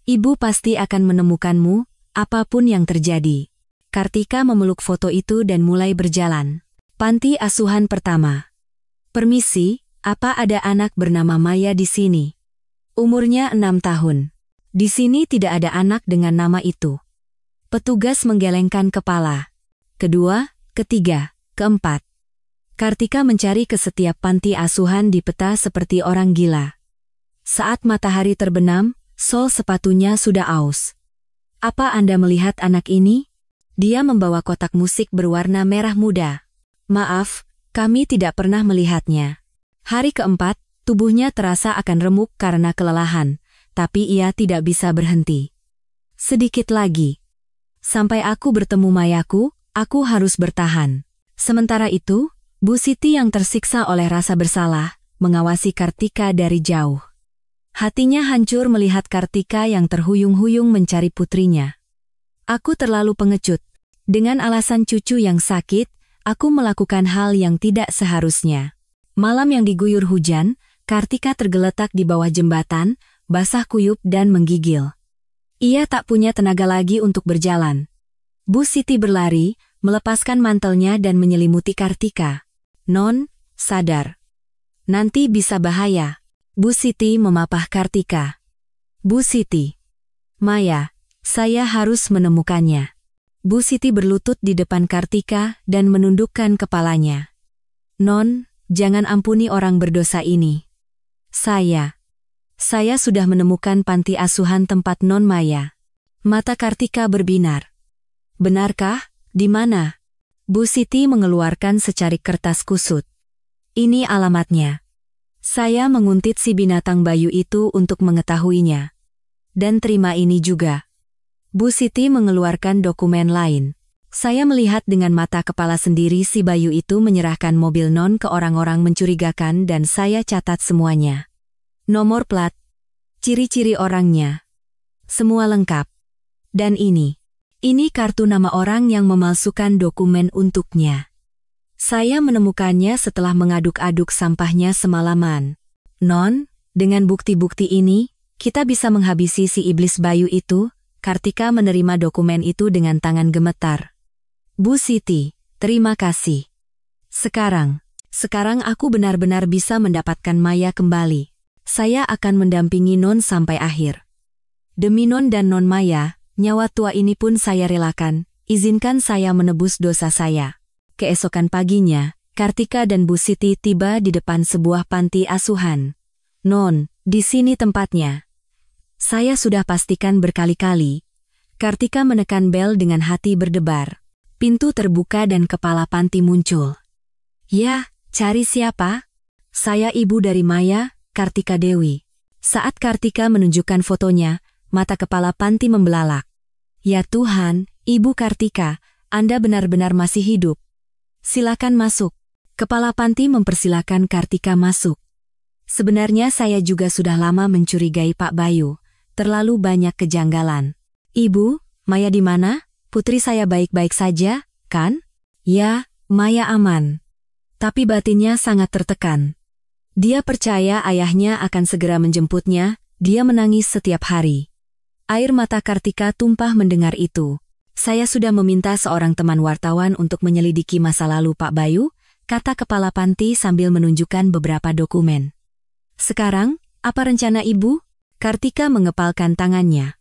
Ibu pasti akan menemukanmu, apapun yang terjadi. Kartika memeluk foto itu dan mulai berjalan. Panti asuhan pertama. Permisi, apa ada anak bernama Maya di sini? Umurnya 6 tahun. Di sini tidak ada anak dengan nama itu. Petugas menggelengkan kepala. Kedua, ketiga, keempat. Kartika mencari ke setiap panti asuhan di peta seperti orang gila. Saat matahari terbenam, sol sepatunya sudah aus. Apa Anda melihat anak ini? Dia membawa kotak musik berwarna merah muda. Maaf, kami tidak pernah melihatnya. Hari keempat, tubuhnya terasa akan remuk karena kelelahan, tapi ia tidak bisa berhenti. Sedikit lagi. Sampai aku bertemu Mayaku, aku harus bertahan. Sementara itu, Bu Siti yang tersiksa oleh rasa bersalah, mengawasi Kartika dari jauh. Hatinya hancur melihat Kartika yang terhuyung-huyung mencari putrinya. Aku terlalu pengecut. Dengan alasan cucu yang sakit, aku melakukan hal yang tidak seharusnya. Malam yang diguyur hujan, Kartika tergeletak di bawah jembatan, basah kuyup dan menggigil. Ia tak punya tenaga lagi untuk berjalan. Bu Siti berlari, melepaskan mantelnya dan menyelimuti Kartika. Non, sadar. Nanti bisa bahaya. Bu Siti memapah Kartika. Bu Siti. Maya, saya harus menemukannya. Bu Siti berlutut di depan Kartika dan menundukkan kepalanya. Non, jangan ampuni orang berdosa ini. Saya sudah menemukan panti asuhan tempat Non Maya. Mata Kartika berbinar. Benarkah? Di mana? Bu Siti mengeluarkan secarik kertas kusut. Ini alamatnya. Saya menguntit si binatang Bayu itu untuk mengetahuinya. Dan terima ini juga. Bu Siti mengeluarkan dokumen lain. Saya melihat dengan mata kepala sendiri si Bayu itu menyerahkan mobil Non ke orang-orang mencurigakan dan saya catat semuanya. Nomor plat, ciri-ciri orangnya, semua lengkap. Dan ini kartu nama orang yang memalsukan dokumen untuknya. Saya menemukannya setelah mengaduk-aduk sampahnya semalaman. Non, dengan bukti-bukti ini, kita bisa menghabisi si iblis Bayu itu. Kartika menerima dokumen itu dengan tangan gemetar. Bu Siti, terima kasih. Sekarang aku benar-benar bisa mendapatkan Maya kembali. Saya akan mendampingi Non sampai akhir. Demi Non dan Non Maya, nyawa tua ini pun saya relakan, izinkan saya menebus dosa saya. Keesokan paginya, Kartika dan Bu Siti tiba di depan sebuah panti asuhan. Non, di sini tempatnya. Saya sudah pastikan berkali-kali. Kartika menekan bel dengan hati berdebar. Pintu terbuka dan kepala panti muncul. Ya, cari siapa? Saya ibu dari Maya, Kartika Dewi. Saat Kartika menunjukkan fotonya, mata kepala panti membelalak. Ya Tuhan, Ibu Kartika, Anda benar-benar masih hidup. Silakan masuk. Kepala panti mempersilakan Kartika masuk. Sebenarnya saya juga sudah lama mencurigai Pak Bayu. Terlalu banyak kejanggalan. Ibu, Maya di mana? Putri saya baik-baik saja, kan? Ya, Maya aman. Tapi batinnya sangat tertekan. Dia percaya ayahnya akan segera menjemputnya, dia menangis setiap hari. Air mata Kartika tumpah mendengar itu. Saya sudah meminta seorang teman wartawan untuk menyelidiki masa lalu Pak Bayu, kata kepala panti sambil menunjukkan beberapa dokumen. Sekarang, apa rencana ibu? Kartika mengepalkan tangannya.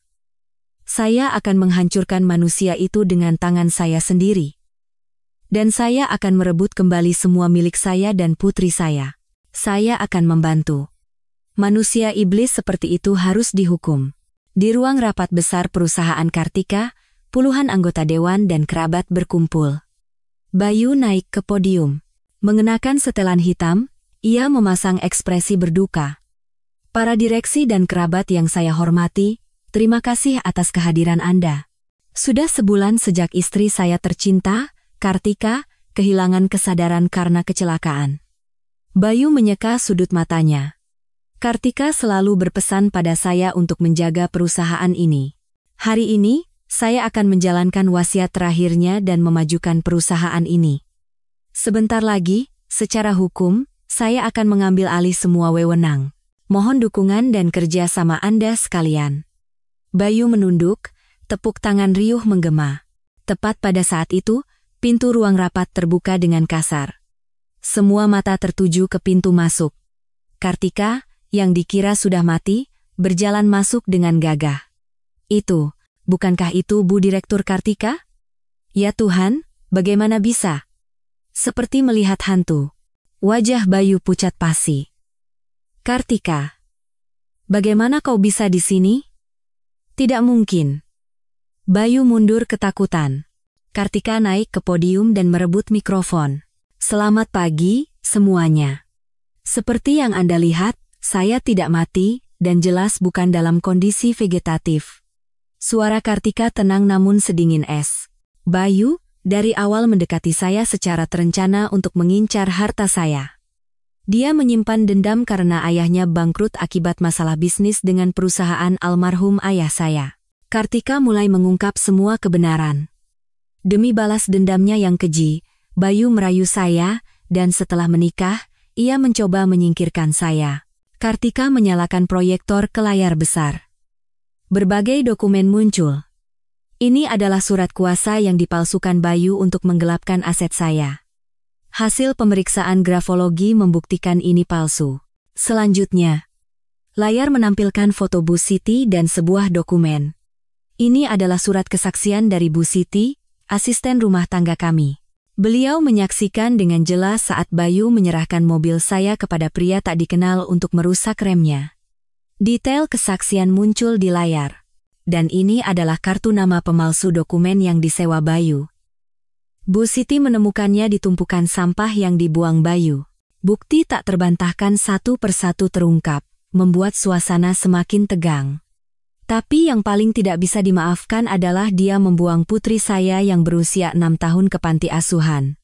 Saya akan menghancurkan manusia itu dengan tangan saya sendiri. Dan saya akan merebut kembali semua milik saya dan putri saya. Saya akan membantu. Manusia iblis seperti itu harus dihukum. Di ruang rapat besar perusahaan Kartika, puluhan anggota dewan dan kerabat berkumpul. Bayu naik ke podium. Mengenakan setelan hitam, ia memasang ekspresi berduka. Para direksi dan kerabat yang saya hormati, terima kasih atas kehadiran Anda. Sudah sebulan sejak istri saya tercinta, Kartika, kehilangan kesadaran karena kecelakaan. Bayu menyeka sudut matanya. Kartika selalu berpesan pada saya untuk menjaga perusahaan ini. Hari ini, saya akan menjalankan wasiat terakhirnya dan memajukan perusahaan ini. Sebentar lagi, secara hukum, saya akan mengambil alih semua wewenang. Mohon dukungan dan kerja sama Anda sekalian. Bayu menunduk, tepuk tangan riuh menggema. Tepat pada saat itu, pintu ruang rapat terbuka dengan kasar. Semua mata tertuju ke pintu masuk. Kartika, yang dikira sudah mati, berjalan masuk dengan gagah. Itu, bukankah itu Bu Direktur Kartika? Ya Tuhan, bagaimana bisa? Seperti melihat hantu. Wajah Bayu pucat pasi. Kartika, bagaimana kau bisa di sini? Tidak mungkin. Bayu mundur ketakutan. Kartika naik ke podium dan merebut mikrofon. Selamat pagi, semuanya. Seperti yang Anda lihat, saya tidak mati, dan jelas bukan dalam kondisi vegetatif. Suara Kartika tenang namun sedingin es. Bayu, dari awal mendekati saya secara terencana untuk mengincar harta saya. Dia menyimpan dendam karena ayahnya bangkrut akibat masalah bisnis dengan perusahaan almarhum ayah saya. Kartika mulai mengungkap semua kebenaran. Demi balas dendamnya yang keji, Bayu merayu saya, dan setelah menikah, ia mencoba menyingkirkan saya. Kartika menyalakan proyektor ke layar besar. Berbagai dokumen muncul. Ini adalah surat kuasa yang dipalsukan Bayu untuk menggelapkan aset saya. Hasil pemeriksaan grafologi membuktikan ini palsu. Selanjutnya, layar menampilkan foto Bu Siti dan sebuah dokumen. Ini adalah surat kesaksian dari Bu Siti, asisten rumah tangga kami. Beliau menyaksikan dengan jelas saat Bayu menyerahkan mobil saya kepada pria tak dikenal untuk merusak remnya. Detail kesaksian muncul di layar. Dan ini adalah kartu nama pemalsu dokumen yang disewa Bayu. Bu Siti menemukannya di tumpukan sampah yang dibuang Bayu. Bukti tak terbantahkan satu persatu terungkap, membuat suasana semakin tegang. Tapi yang paling tidak bisa dimaafkan adalah dia membuang putri saya yang berusia 6 tahun ke panti asuhan.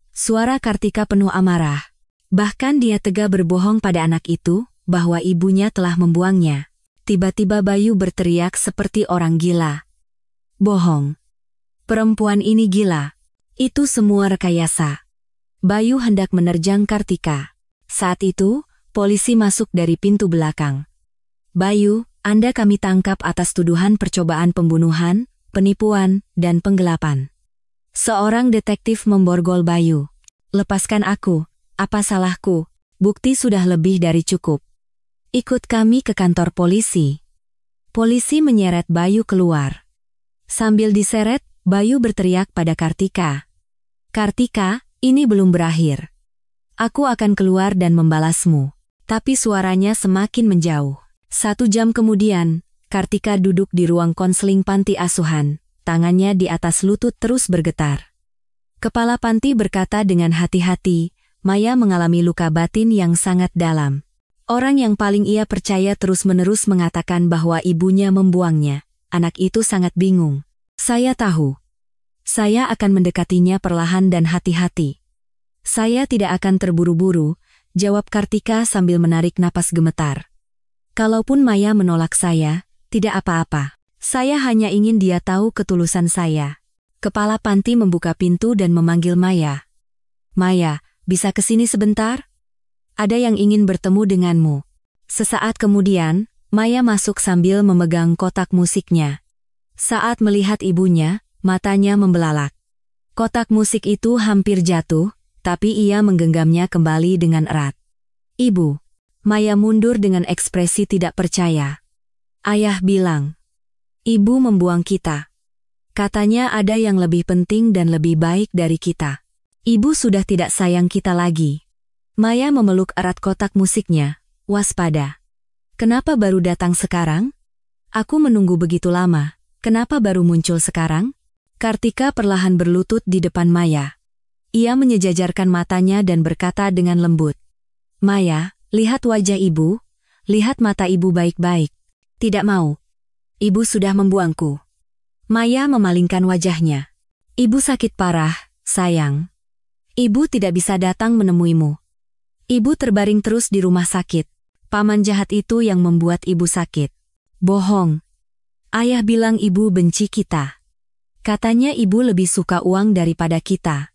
Suara Kartika penuh amarah. Bahkan dia tega berbohong pada anak itu, bahwa ibunya telah membuangnya. Tiba-tiba Bayu berteriak seperti orang gila. Bohong. Perempuan ini gila. Itu semua rekayasa. Bayu hendak menerjang Kartika. Saat itu, polisi masuk dari pintu belakang. Bayu, Anda kami tangkap atas tuduhan percobaan pembunuhan, penipuan, dan penggelapan. Seorang detektif memborgol Bayu. Lepaskan aku, apa salahku? Bukti sudah lebih dari cukup. Ikut kami ke kantor polisi. Polisi menyeret Bayu keluar. Sambil diseret, Bayu berteriak pada Kartika. Kartika, ini belum berakhir. Aku akan keluar dan membalasmu. Tapi suaranya semakin menjauh. 1 jam kemudian, Kartika duduk di ruang konseling panti asuhan. Tangannya di atas lutut terus bergetar. Kepala panti berkata dengan hati-hati, Maya mengalami luka batin yang sangat dalam. Orang yang paling ia percaya terus-menerus mengatakan bahwa ibunya membuangnya. Anak itu sangat bingung. Saya tahu. Saya akan mendekatinya perlahan dan hati-hati. Saya tidak akan terburu-buru, jawab Kartika sambil menarik napas gemetar. Kalaupun Maya menolak saya, tidak apa-apa. Saya hanya ingin dia tahu ketulusan saya. Kepala panti membuka pintu dan memanggil Maya. Maya, bisa kesini sebentar? Ada yang ingin bertemu denganmu. Sesaat kemudian, Maya masuk sambil memegang kotak musiknya. Saat melihat ibunya, matanya membelalak. Kotak musik itu hampir jatuh, tapi ia menggenggamnya kembali dengan erat. Ibu. Maya mundur dengan ekspresi tidak percaya. Ayah bilang, ibu membuang kita. Katanya ada yang lebih penting dan lebih baik dari kita. Ibu sudah tidak sayang kita lagi. Maya memeluk erat kotak musiknya, waspada. Kenapa baru datang sekarang? Aku menunggu begitu lama, kenapa baru muncul sekarang? Kartika perlahan berlutut di depan Maya. Ia menyejajarkan matanya dan berkata dengan lembut. Maya, lihat wajah ibu, lihat mata ibu baik-baik. Tidak mau. Ibu sudah membuangku. Maya memalingkan wajahnya. Ibu sakit parah, sayang. Ibu tidak bisa datang menemuimu. Ibu terbaring terus di rumah sakit. Paman jahat itu yang membuat ibu sakit. Bohong. Ayah bilang ibu benci kita. Katanya ibu lebih suka uang daripada kita.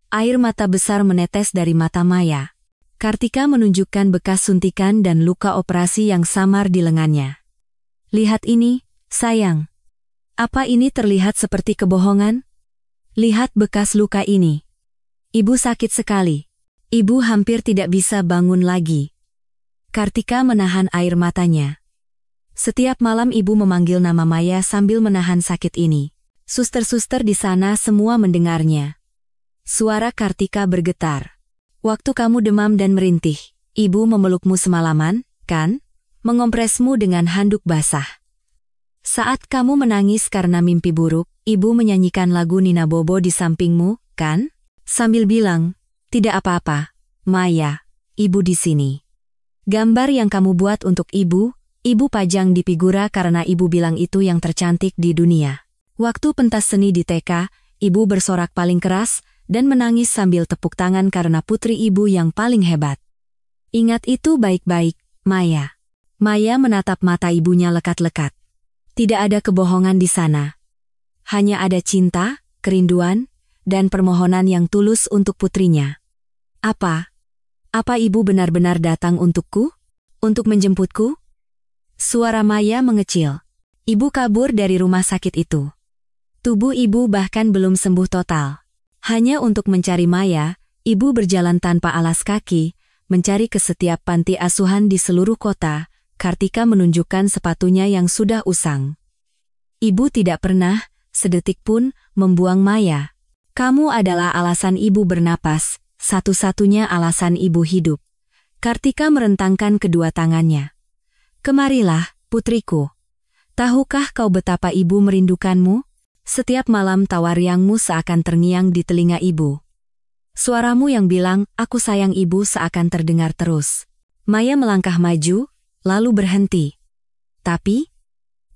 Air mata besar menetes dari mata Maya. Kartika menunjukkan bekas suntikan dan luka operasi yang samar di lengannya. Lihat ini, sayang. Apa ini terlihat seperti kebohongan? Lihat bekas luka ini. Ibu sakit sekali. Ibu hampir tidak bisa bangun lagi. Kartika menahan air matanya. Setiap malam ibu memanggil nama Maya sambil menahan sakit ini. Suster-suster di sana semua mendengarnya. Suara Kartika bergetar. Waktu kamu demam dan merintih, ibu memelukmu semalaman, kan? Mengompresmu dengan handuk basah. Saat kamu menangis karena mimpi buruk, ibu menyanyikan lagu Nina Bobo di sampingmu, kan? Sambil bilang, tidak apa-apa, Maya, ibu di sini. Gambar yang kamu buat untuk ibu pajang di figura karena ibu bilang itu yang tercantik di dunia. Waktu pentas seni di TK, ibu bersorak paling keras dan menangis sambil tepuk tangan karena putri ibu yang paling hebat. Ingat itu baik-baik, Maya. Maya menatap mata ibunya lekat-lekat. Tidak ada kebohongan di sana. Hanya ada cinta, kerinduan, dan permohonan yang tulus untuk putrinya. Apa? Apa ibu benar-benar datang untukku? Untuk menjemputku? Suara Maya mengecil. Ibu kabur dari rumah sakit itu. Tubuh ibu bahkan belum sembuh total. Hanya untuk mencari Maya, ibu berjalan tanpa alas kaki, mencari ke setiap panti asuhan di seluruh kota. Kartika menunjukkan sepatunya yang sudah usang. Ibu tidak pernah, sedetik pun, membuang Maya. Kamu adalah alasan ibu bernapas, satu-satunya alasan ibu hidup. Kartika merentangkan kedua tangannya. Kemarilah, putriku. Tahukah kau betapa ibu merindukanmu? Setiap malam tawa riangmu seakan terngiang di telinga ibu. Suaramu yang bilang, aku sayang ibu seakan terdengar terus. Maya melangkah maju, lalu berhenti. Tapi,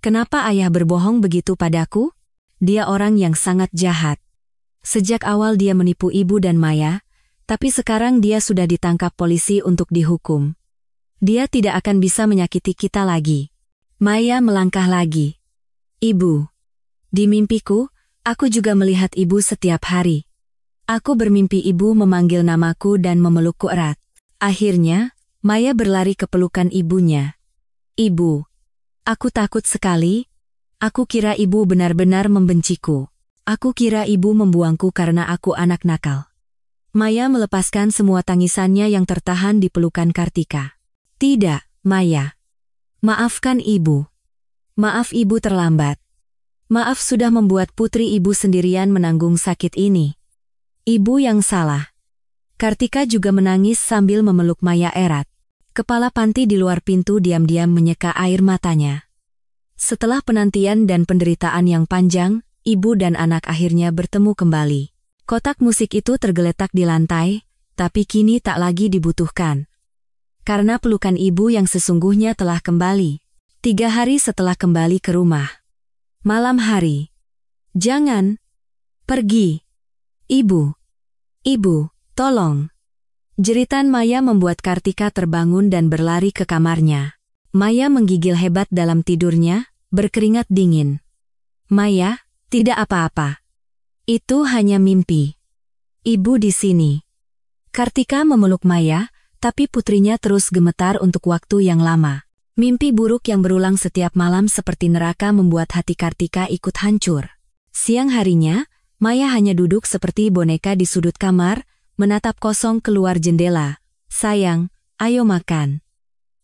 kenapa ayah berbohong begitu padaku? Dia orang yang sangat jahat. Sejak awal dia menipu ibu dan Maya, tapi sekarang dia sudah ditangkap polisi untuk dihukum. Dia tidak akan bisa menyakiti kita lagi. Maya melangkah lagi. Ibu. Di mimpiku, aku juga melihat ibu setiap hari. Aku bermimpi ibu memanggil namaku dan memelukku erat. Akhirnya, Maya berlari ke pelukan ibunya. Ibu. Aku takut sekali. Aku kira ibu benar-benar membenciku. Aku kira ibu membuangku karena aku anak nakal. Maya melepaskan semua tangisannya yang tertahan di pelukan Kartika. Tidak, Maya. Maafkan ibu. Maaf ibu terlambat. Maaf sudah membuat putri ibu sendirian menanggung sakit ini. Ibu yang salah. Kartika juga menangis sambil memeluk Maya erat. Kepala panti di luar pintu diam-diam menyeka air matanya. Setelah penantian dan penderitaan yang panjang, ibu dan anak akhirnya bertemu kembali. Kotak musik itu tergeletak di lantai, tapi kini tak lagi dibutuhkan. Karena pelukan ibu yang sesungguhnya telah kembali. 3 hari setelah kembali ke rumah. Malam hari. Jangan. Pergi. Ibu. Ibu, tolong. Jeritan Maya membuat Kartika terbangun dan berlari ke kamarnya. Maya menggigil hebat dalam tidurnya, berkeringat dingin. Maya, tidak apa-apa. Itu hanya mimpi. Ibu di sini. Kartika memeluk Maya, tapi putrinya terus gemetar untuk waktu yang lama. Mimpi buruk yang berulang setiap malam seperti neraka membuat hati Kartika ikut hancur. Siang harinya, Maya hanya duduk seperti boneka di sudut kamar, menatap kosong keluar jendela. Sayang, ayo makan.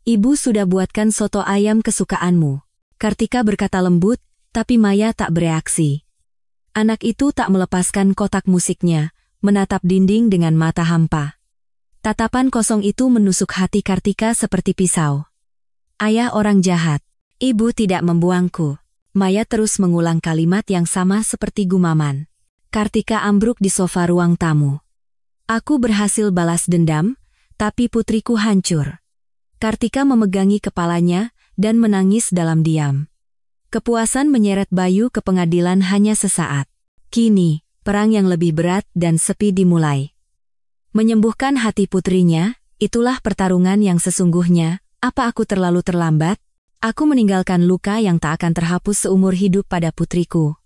Ibu sudah buatkan soto ayam kesukaanmu. Kartika berkata lembut, tapi Maya tak bereaksi. Anak itu tak melepaskan kotak musiknya, menatap dinding dengan mata hampa. Tatapan kosong itu menusuk hati Kartika seperti pisau. Ayah orang jahat. Ibu tidak membuangku. Maya terus mengulang kalimat yang sama seperti gumaman. Kartika ambruk di sofa ruang tamu. Aku berhasil balas dendam, tapi putriku hancur. Kartika memegangi kepalanya dan menangis dalam diam. Kepuasan menyeret Bayu ke pengadilan hanya sesaat. Kini, perang yang lebih berat dan sepi dimulai. Menyembuhkan hati putrinya, itulah pertarungan yang sesungguhnya. Apa aku terlalu terlambat? Aku meninggalkan luka yang tak akan terhapus seumur hidup pada putriku.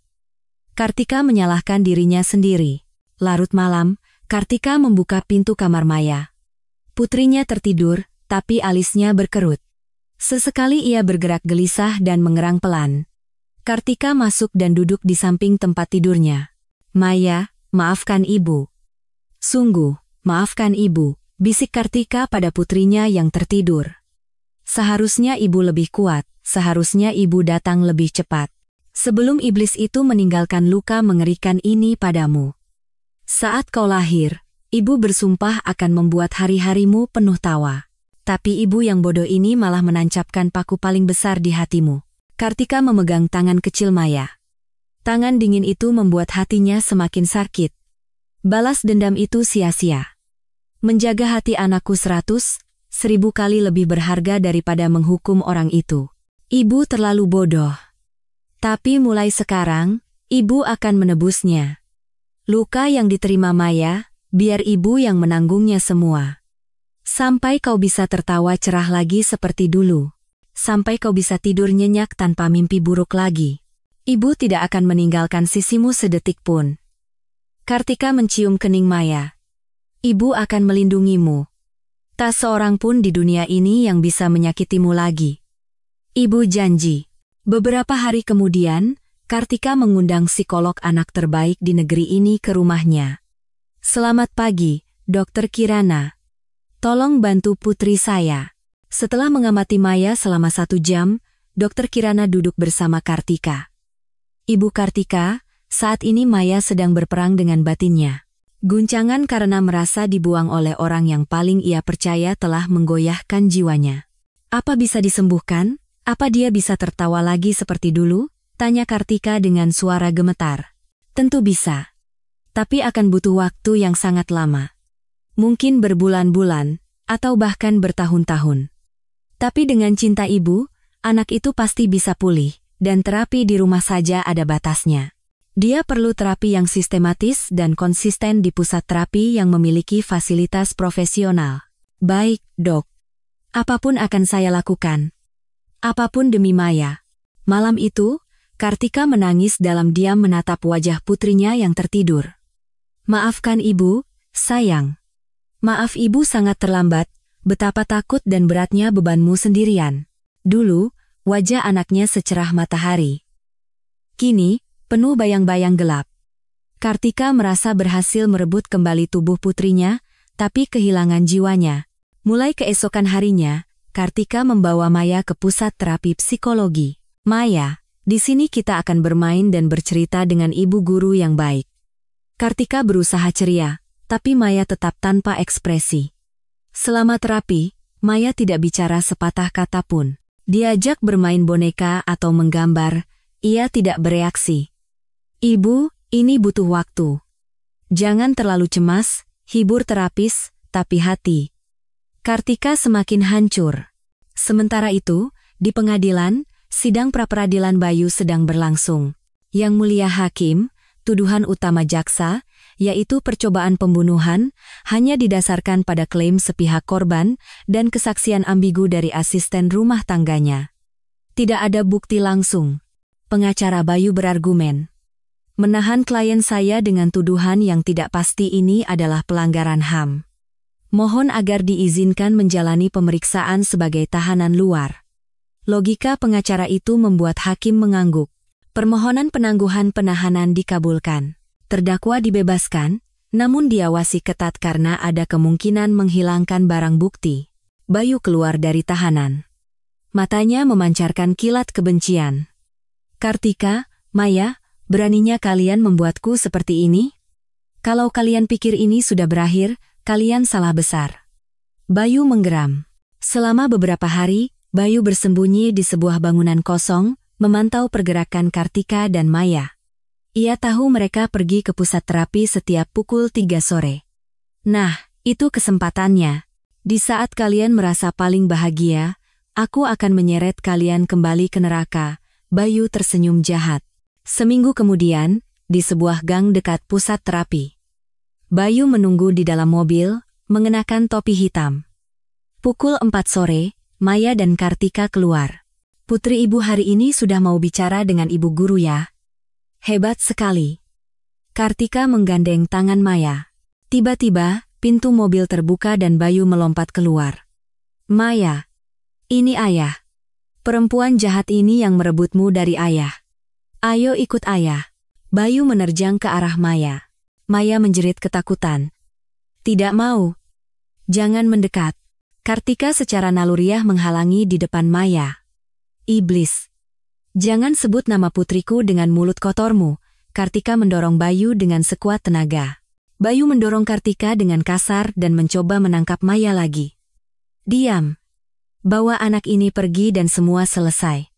Kartika menyalahkan dirinya sendiri. Larut malam, Kartika membuka pintu kamar Maya. Putrinya tertidur, tapi alisnya berkerut. Sesekali ia bergerak gelisah dan mengerang pelan. Kartika masuk dan duduk di samping tempat tidurnya. Maya, maafkan ibu. Sungguh. Maafkan ibu, bisik Kartika pada putrinya yang tertidur. Seharusnya ibu lebih kuat, seharusnya ibu datang lebih cepat. Sebelum iblis itu meninggalkan luka mengerikan ini padamu. Saat kau lahir, ibu bersumpah akan membuat hari-harimu penuh tawa. Tapi ibu yang bodoh ini malah menancapkan paku paling besar di hatimu. Kartika memegang tangan kecil Maya. Tangan dingin itu membuat hatinya semakin sakit. Balas dendam itu sia-sia. Menjaga hati anakku 100.000 kali lebih berharga daripada menghukum orang itu. Ibu terlalu bodoh. Tapi mulai sekarang, ibu akan menebusnya. Luka yang diterima Maya, biar ibu yang menanggungnya semua. Sampai kau bisa tertawa cerah lagi seperti dulu. Sampai kau bisa tidur nyenyak tanpa mimpi buruk lagi. Ibu tidak akan meninggalkan sisimu sedetik pun. Kartika mencium kening Maya. Ibu akan melindungimu. Tak seorang pun di dunia ini yang bisa menyakitimu lagi. Ibu janji. Beberapa hari kemudian, Kartika mengundang psikolog anak terbaik di negeri ini ke rumahnya. Selamat pagi, Dokter Kirana. Tolong bantu putri saya. Setelah mengamati Maya selama 1 jam, Dokter Kirana duduk bersama Kartika. Ibu Kartika, saat ini Maya sedang berperang dengan batinnya. Guncangan karena merasa dibuang oleh orang yang paling ia percaya telah menggoyahkan jiwanya. Apa bisa disembuhkan? Apa dia bisa tertawa lagi seperti dulu? Tanya Kartika dengan suara gemetar. Tentu bisa. Tapi akan butuh waktu yang sangat lama. Mungkin berbulan-bulan, atau bahkan bertahun-tahun. Tapi dengan cinta ibu, anak itu pasti bisa pulih, dan terapi di rumah saja ada batasnya. Dia perlu terapi yang sistematis dan konsisten di pusat terapi yang memiliki fasilitas profesional. Baik, dok. Apapun akan saya lakukan. Apapun demi Maya. Malam itu, Kartika menangis dalam diam menatap wajah putrinya yang tertidur. Maafkan ibu, sayang. Maaf ibu sangat terlambat, betapa takut dan beratnya bebanmu sendirian. Dulu, wajah anaknya secerah matahari. Kini, penuh bayang-bayang gelap. Kartika merasa berhasil merebut kembali tubuh putrinya, tapi kehilangan jiwanya. Mulai keesokan harinya, Kartika membawa Maya ke pusat terapi psikologi. Maya, di sini kita akan bermain dan bercerita dengan ibu guru yang baik. Kartika berusaha ceria, tapi Maya tetap tanpa ekspresi. Selama terapi, Maya tidak bicara sepatah kata pun. Diajak bermain boneka atau menggambar, ia tidak bereaksi. Ibu, ini butuh waktu. Jangan terlalu cemas, hibur terapis, tapi hati. Kartika semakin hancur. Sementara itu, di pengadilan, sidang pra-peradilan Bayu sedang berlangsung. Yang Mulia Hakim, tuduhan utama jaksa, yaitu percobaan pembunuhan, hanya didasarkan pada klaim sepihak korban dan kesaksian ambigu dari asisten rumah tangganya. Tidak ada bukti langsung. Pengacara Bayu berargumen. Menahan klien saya dengan tuduhan yang tidak pasti ini adalah pelanggaran HAM. Mohon agar diizinkan menjalani pemeriksaan sebagai tahanan luar. Logika pengacara itu membuat hakim mengangguk. Permohonan penangguhan penahanan dikabulkan. Terdakwa dibebaskan, namun diawasi ketat karena ada kemungkinan menghilangkan barang bukti. Bayu keluar dari tahanan. matanya memancarkan kilat kebencian. Kartika, Maya, beraninya kalian membuatku seperti ini? Kalau kalian pikir ini sudah berakhir, kalian salah besar. Bayu menggeram. Selama beberapa hari, Bayu bersembunyi di sebuah bangunan kosong, memantau pergerakan Kartika dan Maya. Ia tahu mereka pergi ke pusat terapi setiap pukul 3 sore. Nah, itu kesempatannya. Di saat kalian merasa paling bahagia, aku akan menyeret kalian kembali ke neraka. Bayu tersenyum jahat. Seminggu kemudian, di sebuah gang dekat pusat terapi. Bayu menunggu di dalam mobil, mengenakan topi hitam. Pukul 4 sore, Maya dan Kartika keluar. Putri ibu hari ini sudah mau bicara dengan ibu guru ya. Hebat sekali. Kartika menggandeng tangan Maya. Tiba-tiba, pintu mobil terbuka dan Bayu melompat keluar. Maya, ini ayah. Perempuan jahat ini yang merebutmu dari ayah. Ayo ikut ayah. Bayu menerjang ke arah Maya. Maya menjerit ketakutan. Tidak mau. Jangan mendekat. Kartika secara naluriah menghalangi di depan Maya. Iblis. Jangan sebut nama putriku dengan mulut kotormu. Kartika mendorong Bayu dengan sekuat tenaga. Bayu mendorong Kartika dengan kasar dan mencoba menangkap Maya lagi. Diam. Bawa anak ini pergi dan semua selesai.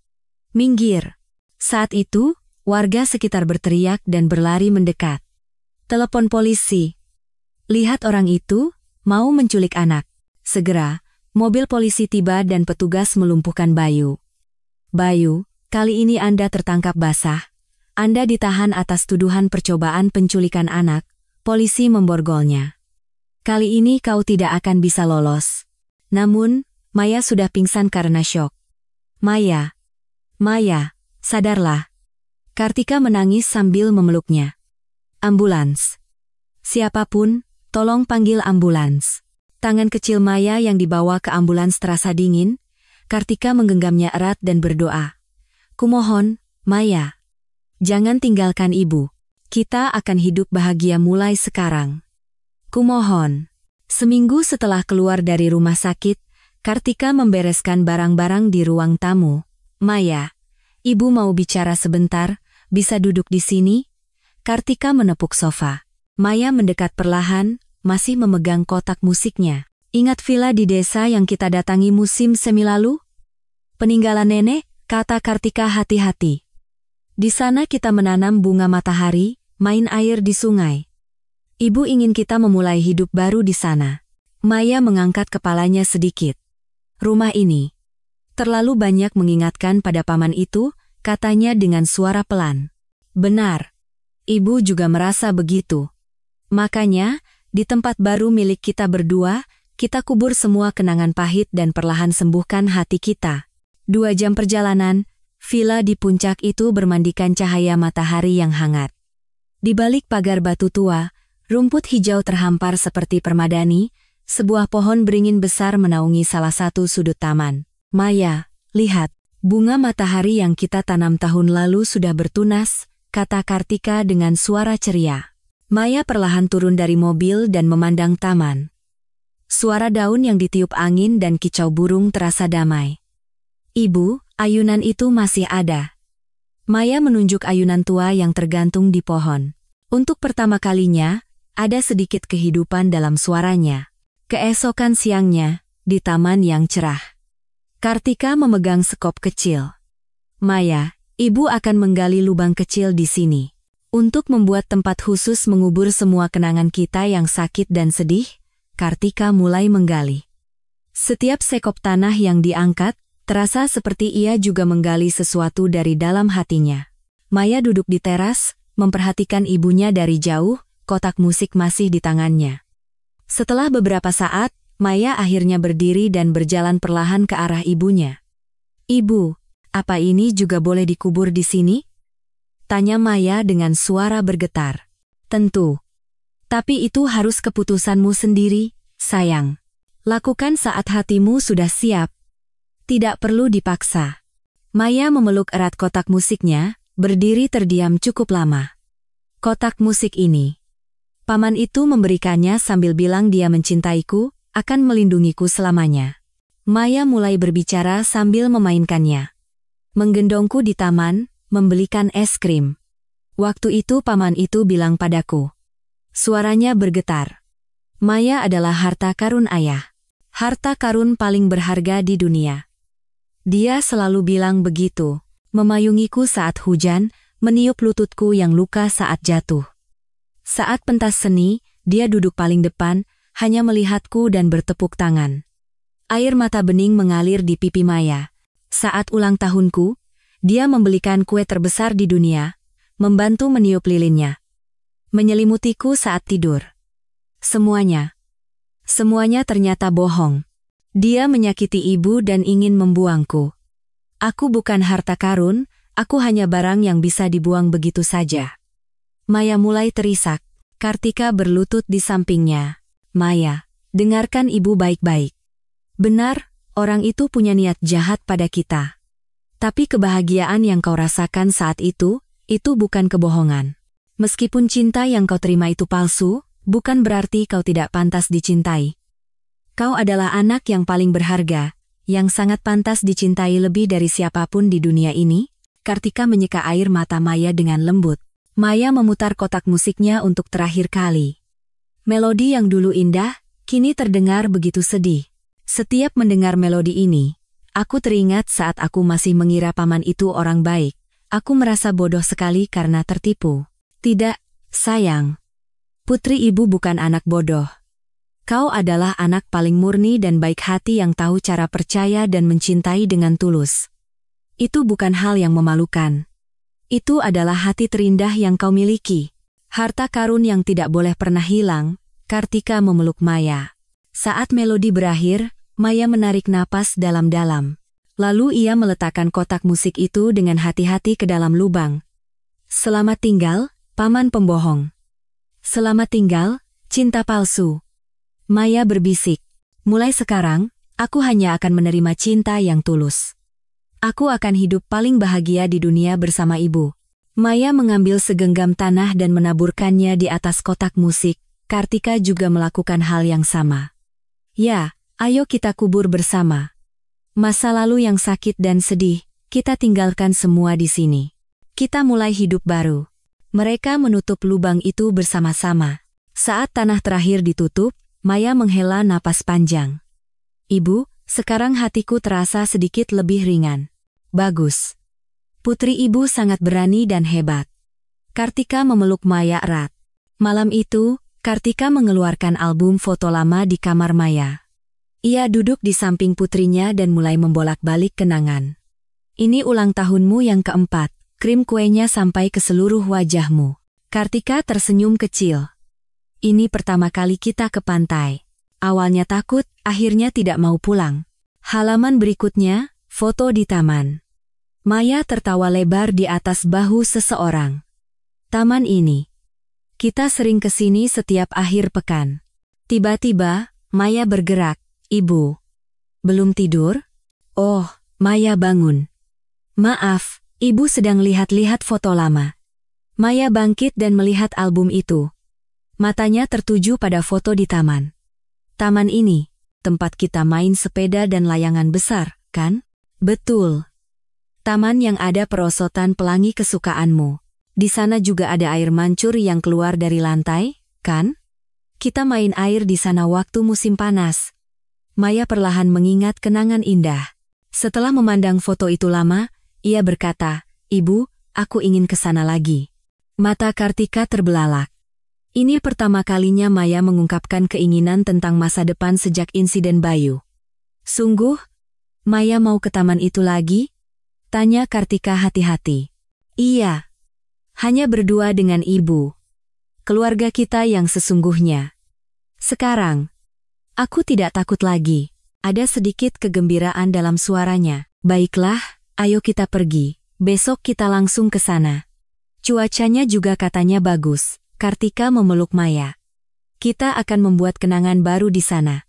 Minggir. Saat itu, warga sekitar berteriak dan berlari mendekat. Telepon polisi. Lihat orang itu, mau menculik anak. Segera, mobil polisi tiba dan petugas melumpuhkan Bayu. Bayu, kali ini Anda tertangkap basah. Anda ditahan atas tuduhan percobaan penculikan anak. Polisi memborgolnya. Kali ini kau tidak akan bisa lolos. Namun, Maya sudah pingsan karena syok. Maya, sadarlah. Kartika menangis sambil memeluknya. Ambulans. Siapapun, tolong panggil ambulans. Tangan kecil Maya yang dibawa ke ambulans terasa dingin. Kartika menggenggamnya erat dan berdoa. Kumohon, Maya. Jangan tinggalkan ibu. Kita akan hidup bahagia mulai sekarang. Kumohon. Seminggu setelah keluar dari rumah sakit, Kartika membereskan barang-barang di ruang tamu. Maya, ibu mau bicara sebentar, bisa duduk di sini? Kartika menepuk sofa. Maya mendekat perlahan, masih memegang kotak musiknya. Ingat villa di desa yang kita datangi musim semi lalu? Peninggalan nenek, kata Kartika hati-hati. Di sana kita menanam bunga matahari, main air di sungai. Ibu ingin kita memulai hidup baru di sana. Maya mengangkat kepalanya sedikit. Rumah ini terlalu banyak mengingatkan pada paman itu, katanya dengan suara pelan. Benar. Ibu juga merasa begitu. Makanya, di tempat baru milik kita berdua, kita kubur semua kenangan pahit dan perlahan sembuhkan hati kita. 2 jam perjalanan, villa di puncak itu bermandikan cahaya matahari yang hangat. Di balik pagar batu tua, rumput hijau terhampar seperti permadani, sebuah pohon beringin besar menaungi salah satu sudut taman. Maya, lihat, bunga matahari yang kita tanam tahun lalu sudah bertunas, kata Kartika dengan suara ceria. Maya perlahan turun dari mobil dan memandang taman. Suara daun yang ditiup angin dan kicau burung terasa damai. Ibu, ayunan itu masih ada. Maya menunjuk ayunan tua yang tergantung di pohon. Untuk pertama kalinya, ada sedikit kehidupan dalam suaranya. Keesokan siangnya, di taman yang cerah. Kartika memegang sekop kecil. Maya, ibu akan menggali lubang kecil di sini. Untuk membuat tempat khusus mengubur semua kenangan kita yang sakit dan sedih, Kartika mulai menggali. Setiap sekop tanah yang diangkat, terasa seperti ia juga menggali sesuatu dari dalam hatinya. Maya duduk di teras, memperhatikan ibunya dari jauh, kotak musik masih di tangannya. Setelah beberapa saat, Maya akhirnya berdiri dan berjalan perlahan ke arah ibunya. Ibu, apa ini juga boleh dikubur di sini? Tanya Maya dengan suara bergetar. Tentu. Tapi itu harus keputusanmu sendiri, sayang. Lakukan saat hatimu sudah siap. Tidak perlu dipaksa. Maya memeluk erat kotak musiknya, berdiri terdiam cukup lama. Kotak musik ini. Paman itu memberikannya sambil bilang dia mencintaiku, akan melindungiku selamanya. Maya mulai berbicara sambil memainkannya. Menggendongku di taman, membelikan es krim. Waktu itu paman itu bilang padaku. Suaranya bergetar. Maya adalah harta karun ayah. Harta karun paling berharga di dunia. Dia selalu bilang begitu, memayungiku saat hujan, meniup lututku yang luka saat jatuh. Saat pentas seni, dia duduk paling depan, hanya melihatku dan bertepuk tangan. Air mata bening mengalir di pipi Maya. Saat ulang tahunku, dia membelikan kue terbesar di dunia, membantu meniup lilinnya. Menyelimutiku saat tidur. Semuanya ternyata bohong. Dia menyakiti ibu dan ingin membuangku. Aku bukan harta karun, aku hanya barang yang bisa dibuang begitu saja. Maya mulai terisak. Kartika berlutut di sampingnya. Maya, dengarkan ibu baik-baik. Benar, orang itu punya niat jahat pada kita. Tapi kebahagiaan yang kau rasakan saat itu bukan kebohongan. Meskipun cinta yang kau terima itu palsu, bukan berarti kau tidak pantas dicintai. Kau adalah anak yang paling berharga, yang sangat pantas dicintai lebih dari siapapun di dunia ini. Kartika menyeka air mata Maya dengan lembut. Maya memutar kotak musiknya untuk terakhir kali. Melodi yang dulu indah, kini terdengar begitu sedih. Setiap mendengar melodi ini, aku teringat saat aku masih mengira paman itu orang baik. Aku merasa bodoh sekali karena tertipu. Tidak, sayang. Putri ibu bukan anak bodoh. Kau adalah anak paling murni dan baik hati yang tahu cara percaya dan mencintai dengan tulus. Itu bukan hal yang memalukan. Itu adalah hati terindah yang kau miliki. Harta karun yang tidak boleh pernah hilang. Kartika memeluk Maya. Saat melodi berakhir, Maya menarik napas dalam-dalam. Lalu ia meletakkan kotak musik itu dengan hati-hati ke dalam lubang. Selamat tinggal, paman pembohong. Selamat tinggal, cinta palsu. Maya berbisik. Mulai sekarang, aku hanya akan menerima cinta yang tulus. Aku akan hidup paling bahagia di dunia bersama ibu. Maya mengambil segenggam tanah dan menaburkannya di atas kotak musik. Kartika juga melakukan hal yang sama. Ya, ayo kita kubur bersama. Masa lalu yang sakit dan sedih, kita tinggalkan semua di sini. Kita mulai hidup baru. Mereka menutup lubang itu bersama-sama. Saat tanah terakhir ditutup, Maya menghela napas panjang. Ibu, sekarang hatiku terasa sedikit lebih ringan. Bagus. Putri ibu sangat berani dan hebat. Kartika memeluk Maya erat. Malam itu, Kartika mengeluarkan album foto lama di kamar Maya. Ia duduk di samping putrinya dan mulai membolak-balik kenangan. Ini ulang tahunmu yang keempat, krim kuenya sampai ke seluruh wajahmu. Kartika tersenyum kecil. Ini pertama kali kita ke pantai. Awalnya takut, akhirnya tidak mau pulang. Halaman berikutnya, foto di taman. Maya tertawa lebar di atas bahu seseorang. Taman ini. Kita sering ke sini setiap akhir pekan. Tiba-tiba, Maya bergerak. Ibu. Belum tidur? Oh, Maya bangun. Maaf, ibu sedang lihat-lihat foto lama. Maya bangkit dan melihat album itu. Matanya tertuju pada foto di taman. Taman ini, tempat kita main sepeda dan layangan besar, kan? Betul. Taman yang ada perosotan pelangi kesukaanmu. Di sana juga ada air mancur yang keluar dari lantai, kan? Kita main air di sana waktu musim panas. Maya perlahan mengingat kenangan indah. Setelah memandang foto itu lama, ia berkata, Ibu, aku ingin ke sana lagi. Mata Kartika terbelalak. Ini pertama kalinya Maya mengungkapkan keinginan tentang masa depan sejak insiden Bayu. Sungguh? Maya mau ke taman itu lagi? Tanya Kartika hati-hati. Iya. Hanya berdua dengan ibu. Keluarga kita yang sesungguhnya. Sekarang, aku tidak takut lagi. Ada sedikit kegembiraan dalam suaranya. Baiklah, ayo kita pergi. Besok kita langsung ke sana. Cuacanya juga katanya bagus. Kartika memeluk Maya. Kita akan membuat kenangan baru di sana.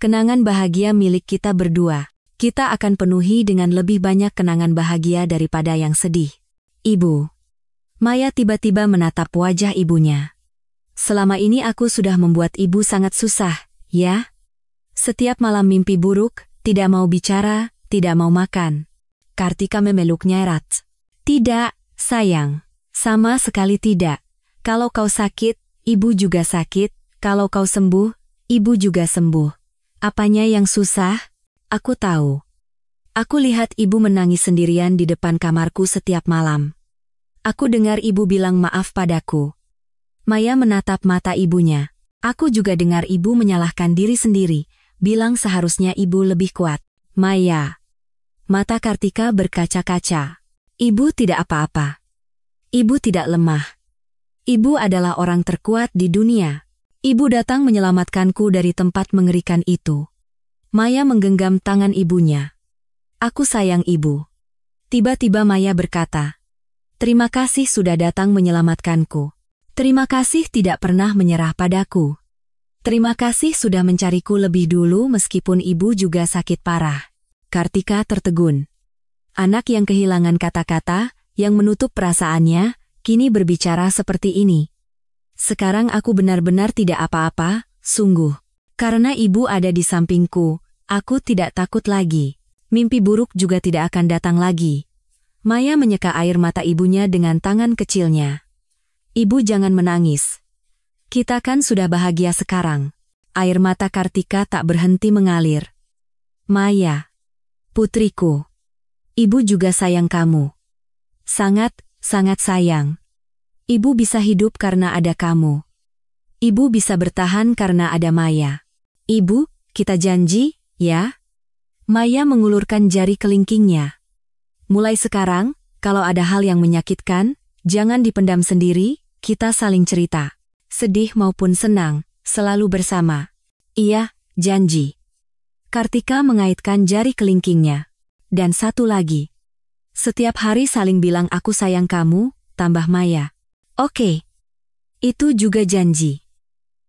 Kenangan bahagia milik kita berdua. Kita akan penuhi dengan lebih banyak kenangan bahagia daripada yang sedih. Ibu. Maya tiba-tiba menatap wajah ibunya. Selama ini aku sudah membuat ibu sangat susah, ya? Setiap malam mimpi buruk, Tidak mau bicara, tidak mau makan. Kartika memeluknya erat. Tidak, sayang. Sama sekali tidak. Kalau kau sakit, ibu juga sakit. Kalau kau sembuh, ibu juga sembuh. Apanya yang susah? Aku tahu. Aku lihat ibu menangis sendirian di depan kamarku setiap malam. Aku dengar ibu bilang maaf padaku. Maya menatap mata ibunya. Aku juga dengar ibu menyalahkan diri sendiri, bilang seharusnya ibu lebih kuat. Maya. Mata Kartika berkaca-kaca. Ibu tidak apa-apa. Ibu tidak lemah. Ibu adalah orang terkuat di dunia. Ibu datang menyelamatkanku dari tempat mengerikan itu. Maya menggenggam tangan ibunya. Aku sayang ibu. Tiba-tiba Maya berkata, terima kasih sudah datang menyelamatkanku. Terima kasih tidak pernah menyerah padaku. Terima kasih sudah mencariku lebih dulu meskipun ibu juga sakit parah. Kartika tertegun. Anak yang kehilangan kata-kata, yang menutup perasaannya, kini berbicara seperti ini. Sekarang aku benar-benar tidak apa-apa, sungguh. Karena ibu ada di sampingku, aku tidak takut lagi. Mimpi buruk juga tidak akan datang lagi. Maya menyeka air mata ibunya dengan tangan kecilnya. Ibu jangan menangis. Kita kan sudah bahagia sekarang. Air mata Kartika tak berhenti mengalir. Maya. Putriku. Ibu juga sayang kamu. Sangat, sangat sayang. Ibu bisa hidup karena ada kamu. Ibu bisa bertahan karena ada Maya. Ibu, kita janji, ya? Maya mengulurkan jari kelingkingnya. Mulai sekarang, kalau ada hal yang menyakitkan, jangan dipendam sendiri, kita saling cerita. Sedih maupun senang, selalu bersama. Iya, janji. Kartika mengaitkan jari kelingkingnya. Dan satu lagi. Setiap hari saling bilang aku sayang kamu, tambah Maya. Oke. Itu juga janji.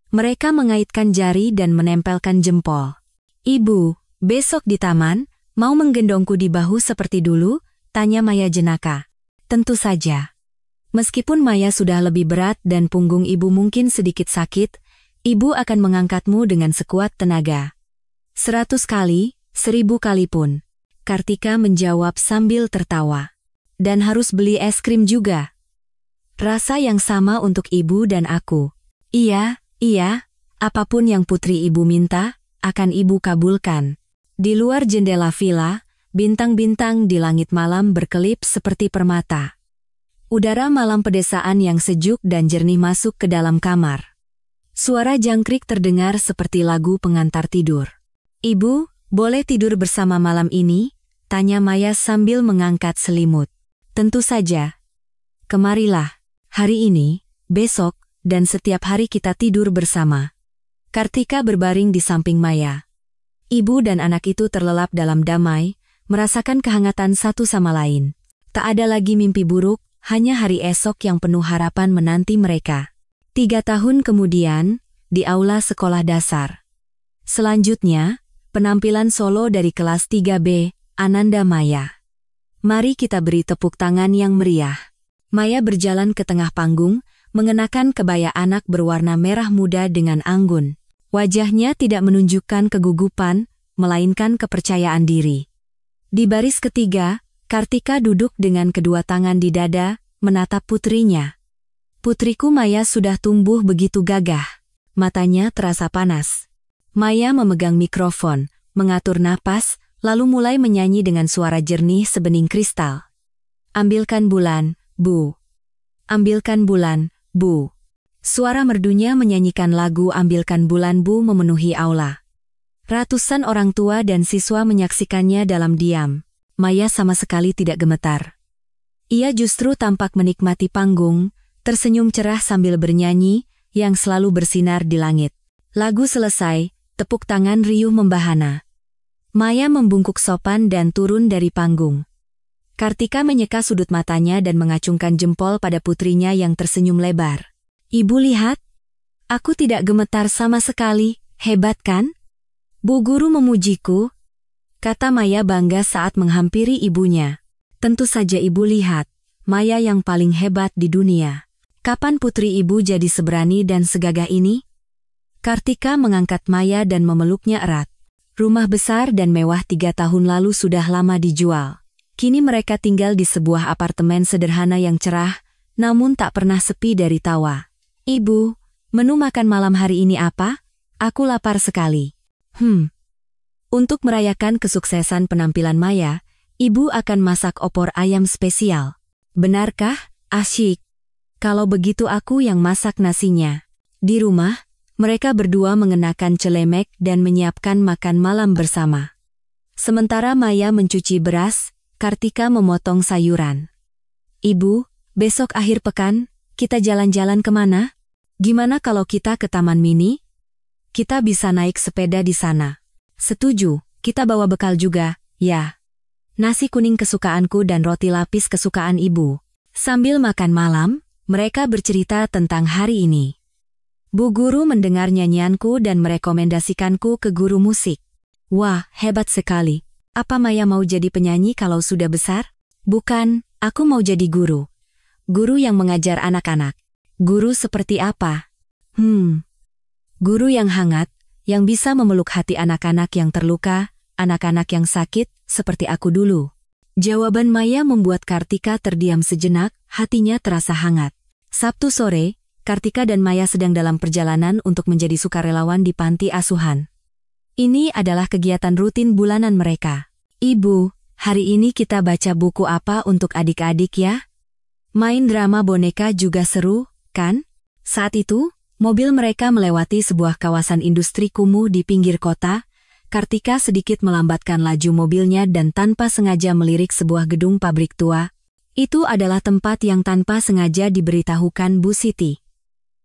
Mereka mengaitkan jari dan menempelkan jempol. Ibu, besok di taman, mau menggendongku di bahu seperti dulu? Tanya Maya jenaka. Tentu saja. Meskipun Maya sudah lebih berat dan punggung ibu mungkin sedikit sakit, ibu akan mengangkatmu dengan sekuat tenaga. 100 kali, 1000 kali pun. Kartika menjawab sambil tertawa. Dan harus beli es krim juga. Rasa yang sama untuk ibu dan aku. Iya, apapun yang putri ibu minta, akan ibu kabulkan. Di luar jendela villa, bintang-bintang di langit malam berkelip seperti permata. Udara malam pedesaan yang sejuk dan jernih masuk ke dalam kamar. Suara jangkrik terdengar seperti lagu pengantar tidur. Ibu, boleh tidur bersama malam ini? Tanya Maya sambil mengangkat selimut. Tentu saja. Kemarilah. Hari ini, besok, dan setiap hari kita tidur bersama. Kartika berbaring di samping Maya. Ibu dan anak itu terlelap dalam damai, merasakan kehangatan satu sama lain. Tak ada lagi mimpi buruk, hanya hari esok yang penuh harapan menanti mereka. 3 tahun kemudian, di aula sekolah dasar. Selanjutnya, penampilan solo dari kelas 3B, Ananda Maya. Mari kita beri tepuk tangan yang meriah. Maya berjalan ke tengah panggung, mengenakan kebaya anak berwarna merah muda dengan anggun. Wajahnya tidak menunjukkan kegugupan, melainkan kepercayaan diri. Di baris ketiga, Kartika duduk dengan kedua tangan di dada, menatap putrinya. Putriku Maya sudah tumbuh begitu gagah. Matanya terasa panas. Maya memegang mikrofon, mengatur napas, lalu mulai menyanyi dengan suara jernih sebening kristal. Ambilkan bulan, Bu. Ambilkan bulan, Bu. Suara merdunya menyanyikan lagu Ambilkan Bulan Bu memenuhi aula. Ratusan orang tua dan siswa menyaksikannya dalam diam. Maya sama sekali tidak gemetar. Ia justru tampak menikmati panggung, tersenyum cerah sambil bernyanyi, yang selalu bersinar di langit. Lagu selesai, tepuk tangan riuh membahana. Maya membungkuk sopan dan turun dari panggung. Kartika menyeka sudut matanya dan mengacungkan jempol pada putrinya yang tersenyum lebar. Ibu lihat? Aku tidak gemetar sama sekali, hebat kan? Bu guru memujiku, kata Maya bangga saat menghampiri ibunya. Tentu saja ibu lihat, Maya yang paling hebat di dunia. Kapan putri ibu jadi seberani dan segagah ini? Kartika mengangkat Maya dan memeluknya erat. Rumah besar dan mewah 3 tahun lalu sudah lama dijual. Kini mereka tinggal di sebuah apartemen sederhana yang cerah, namun tak pernah sepi dari tawa. Ibu, menu makan malam hari ini apa? Aku lapar sekali. Untuk merayakan kesuksesan penampilan Maya, ibu akan masak opor ayam spesial. Benarkah? Asyik. Kalau begitu aku yang masak nasinya. Di rumah, mereka berdua mengenakan celemek dan menyiapkan makan malam bersama. Sementara Maya mencuci beras, Kartika memotong sayuran. Ibu, besok akhir pekan, kita jalan-jalan kemana? Gimana kalau kita ke Taman Mini? Kita bisa naik sepeda di sana. Setuju, kita bawa bekal juga, ya. Nasi kuning kesukaanku dan roti lapis kesukaan ibu. Sambil makan malam, mereka bercerita tentang hari ini. Bu guru mendengar nyanyianku dan merekomendasikanku ke guru musik. Wah, hebat sekali. Apa Maya mau jadi penyanyi kalau sudah besar? Bukan, aku mau jadi guru. Guru yang mengajar anak-anak. Guru seperti apa? Guru yang hangat, yang bisa memeluk hati anak-anak yang terluka, anak-anak yang sakit, seperti aku dulu. Jawaban Maya membuat Kartika terdiam sejenak, hatinya terasa hangat. Sabtu sore, Kartika dan Maya sedang dalam perjalanan untuk menjadi sukarelawan di panti asuhan. Ini adalah kegiatan rutin bulanan mereka. Ibu, hari ini kita baca buku apa untuk adik-adik ya? Main drama boneka juga seru, kan? Saat itu, mobil mereka melewati sebuah kawasan industri kumuh di pinggir kota. Kartika sedikit melambatkan laju mobilnya dan tanpa sengaja melirik sebuah gedung pabrik tua. Itu adalah tempat yang tanpa sengaja diberitahukan Bu Siti.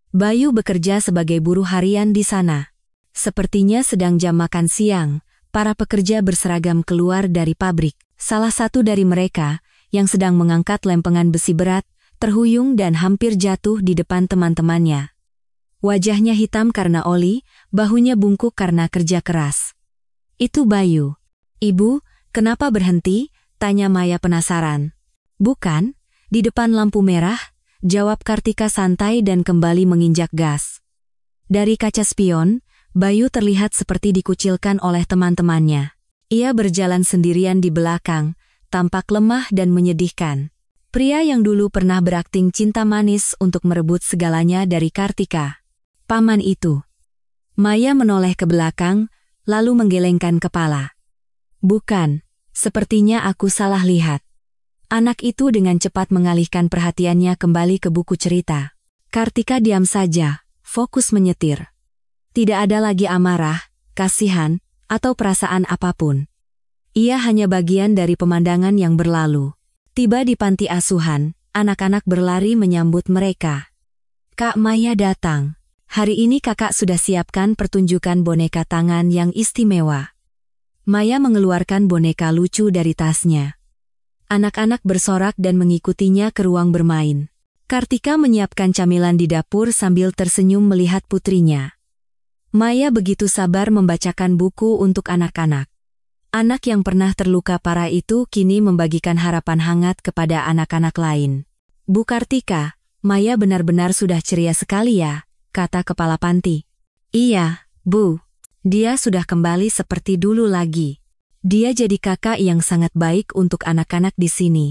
Bayu bekerja sebagai buruh harian di sana. Sepertinya sedang jam makan siang, para pekerja berseragam keluar dari pabrik. Salah satu dari mereka, yang sedang mengangkat lempengan besi berat, terhuyung dan hampir jatuh di depan teman-temannya. Wajahnya hitam karena oli, bahunya bungkuk karena kerja keras. Itu Bayu. Ibu, kenapa berhenti? Tanya Maya penasaran. Bukan, di depan lampu merah, jawab Kartika santai dan kembali menginjak gas. Dari kaca spion, Bayu terlihat seperti dikucilkan oleh teman-temannya. Ia berjalan sendirian di belakang, tampak lemah dan menyedihkan. Pria yang dulu pernah berakting cinta manis untuk merebut segalanya dari Kartika. Paman itu. Maya menoleh ke belakang, lalu menggelengkan kepala. Bukan, sepertinya aku salah lihat. Anak itu dengan cepat mengalihkan perhatiannya kembali ke buku cerita. Kartika diam saja, fokus menyetir. Tidak ada lagi amarah, kasihan, atau perasaan apapun. Ia hanya bagian dari pemandangan yang berlalu. Tiba di panti asuhan, anak-anak berlari menyambut mereka. Kak Maya datang. Hari ini kakak sudah siapkan pertunjukan boneka tangan yang istimewa. Maya mengeluarkan boneka lucu dari tasnya. Anak-anak bersorak dan mengikutinya ke ruang bermain. Kartika menyiapkan camilan di dapur sambil tersenyum melihat putrinya. Maya begitu sabar membacakan buku untuk anak-anak. Anak yang pernah terluka parah itu kini membagikan harapan hangat kepada anak-anak lain. Bu Kartika, Maya benar-benar sudah ceria sekali ya, kata kepala panti. Iya, Bu. Dia sudah kembali seperti dulu lagi. Dia jadi kakak yang sangat baik untuk anak-anak di sini.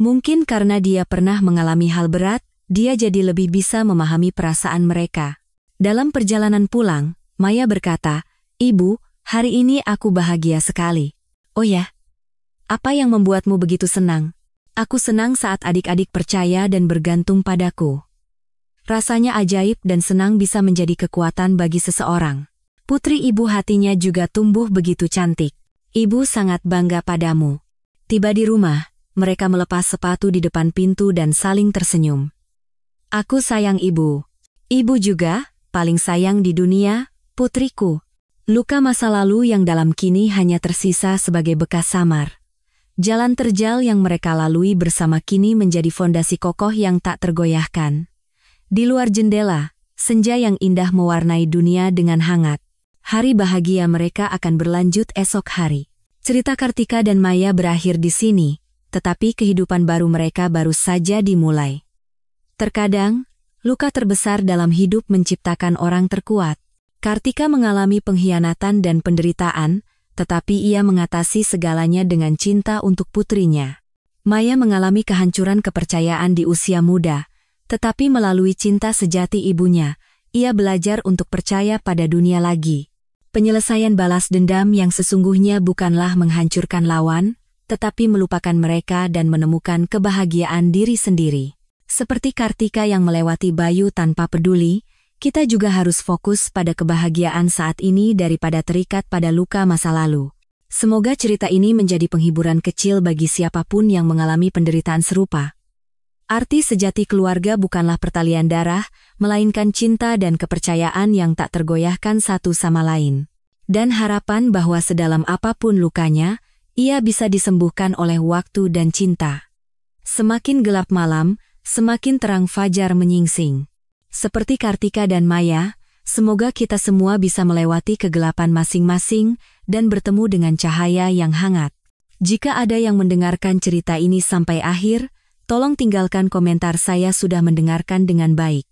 Mungkin karena dia pernah mengalami hal berat, dia jadi lebih bisa memahami perasaan mereka. Dalam perjalanan pulang, Maya berkata, Ibu, hari ini aku bahagia sekali. Oh ya? Apa yang membuatmu begitu senang? Aku senang saat adik-adik percaya dan bergantung padaku. Rasanya ajaib dan senang bisa menjadi kekuatan bagi seseorang. Putri ibu hatinya juga tumbuh begitu cantik. Ibu sangat bangga padamu. Tiba di rumah, mereka melepas sepatu di depan pintu dan saling tersenyum. Aku sayang ibu. Ibu juga, paling sayang di dunia, putriku. Luka masa lalu yang dalam kini hanya tersisa sebagai bekas samar. Jalan terjal yang mereka lalui bersama kini menjadi fondasi kokoh yang tak tergoyahkan. Di luar jendela, senja yang indah mewarnai dunia dengan hangat. Hari bahagia mereka akan berlanjut esok hari. Cerita Kartika dan Maya berakhir di sini, tetapi kehidupan baru mereka baru saja dimulai. Terkadang, luka terbesar dalam hidup menciptakan orang terkuat. Kartika mengalami pengkhianatan dan penderitaan, tetapi ia mengatasi segalanya dengan cinta untuk putrinya. Maya mengalami kehancuran kepercayaan di usia muda, tetapi melalui cinta sejati ibunya, ia belajar untuk percaya pada dunia lagi. Penyelesaian balas dendam yang sesungguhnya bukanlah menghancurkan lawan, tetapi melupakan mereka dan menemukan kebahagiaan diri sendiri. Seperti Kartika yang melewati Bayu tanpa peduli, kita juga harus fokus pada kebahagiaan saat ini daripada terikat pada luka masa lalu. Semoga cerita ini menjadi penghiburan kecil bagi siapapun yang mengalami penderitaan serupa. Arti sejati keluarga bukanlah pertalian darah, melainkan cinta dan kepercayaan yang tak tergoyahkan satu sama lain. Dan harapan bahwa sedalam apapun lukanya, ia bisa disembuhkan oleh waktu dan cinta. Semakin gelap malam, semakin terang fajar menyingsing. Seperti Kartika dan Maya, semoga kita semua bisa melewati kegelapan masing-masing dan bertemu dengan cahaya yang hangat. Jika ada yang mendengarkan cerita ini sampai akhir, tolong tinggalkan komentar "Saya sudah mendengarkan" dengan baik.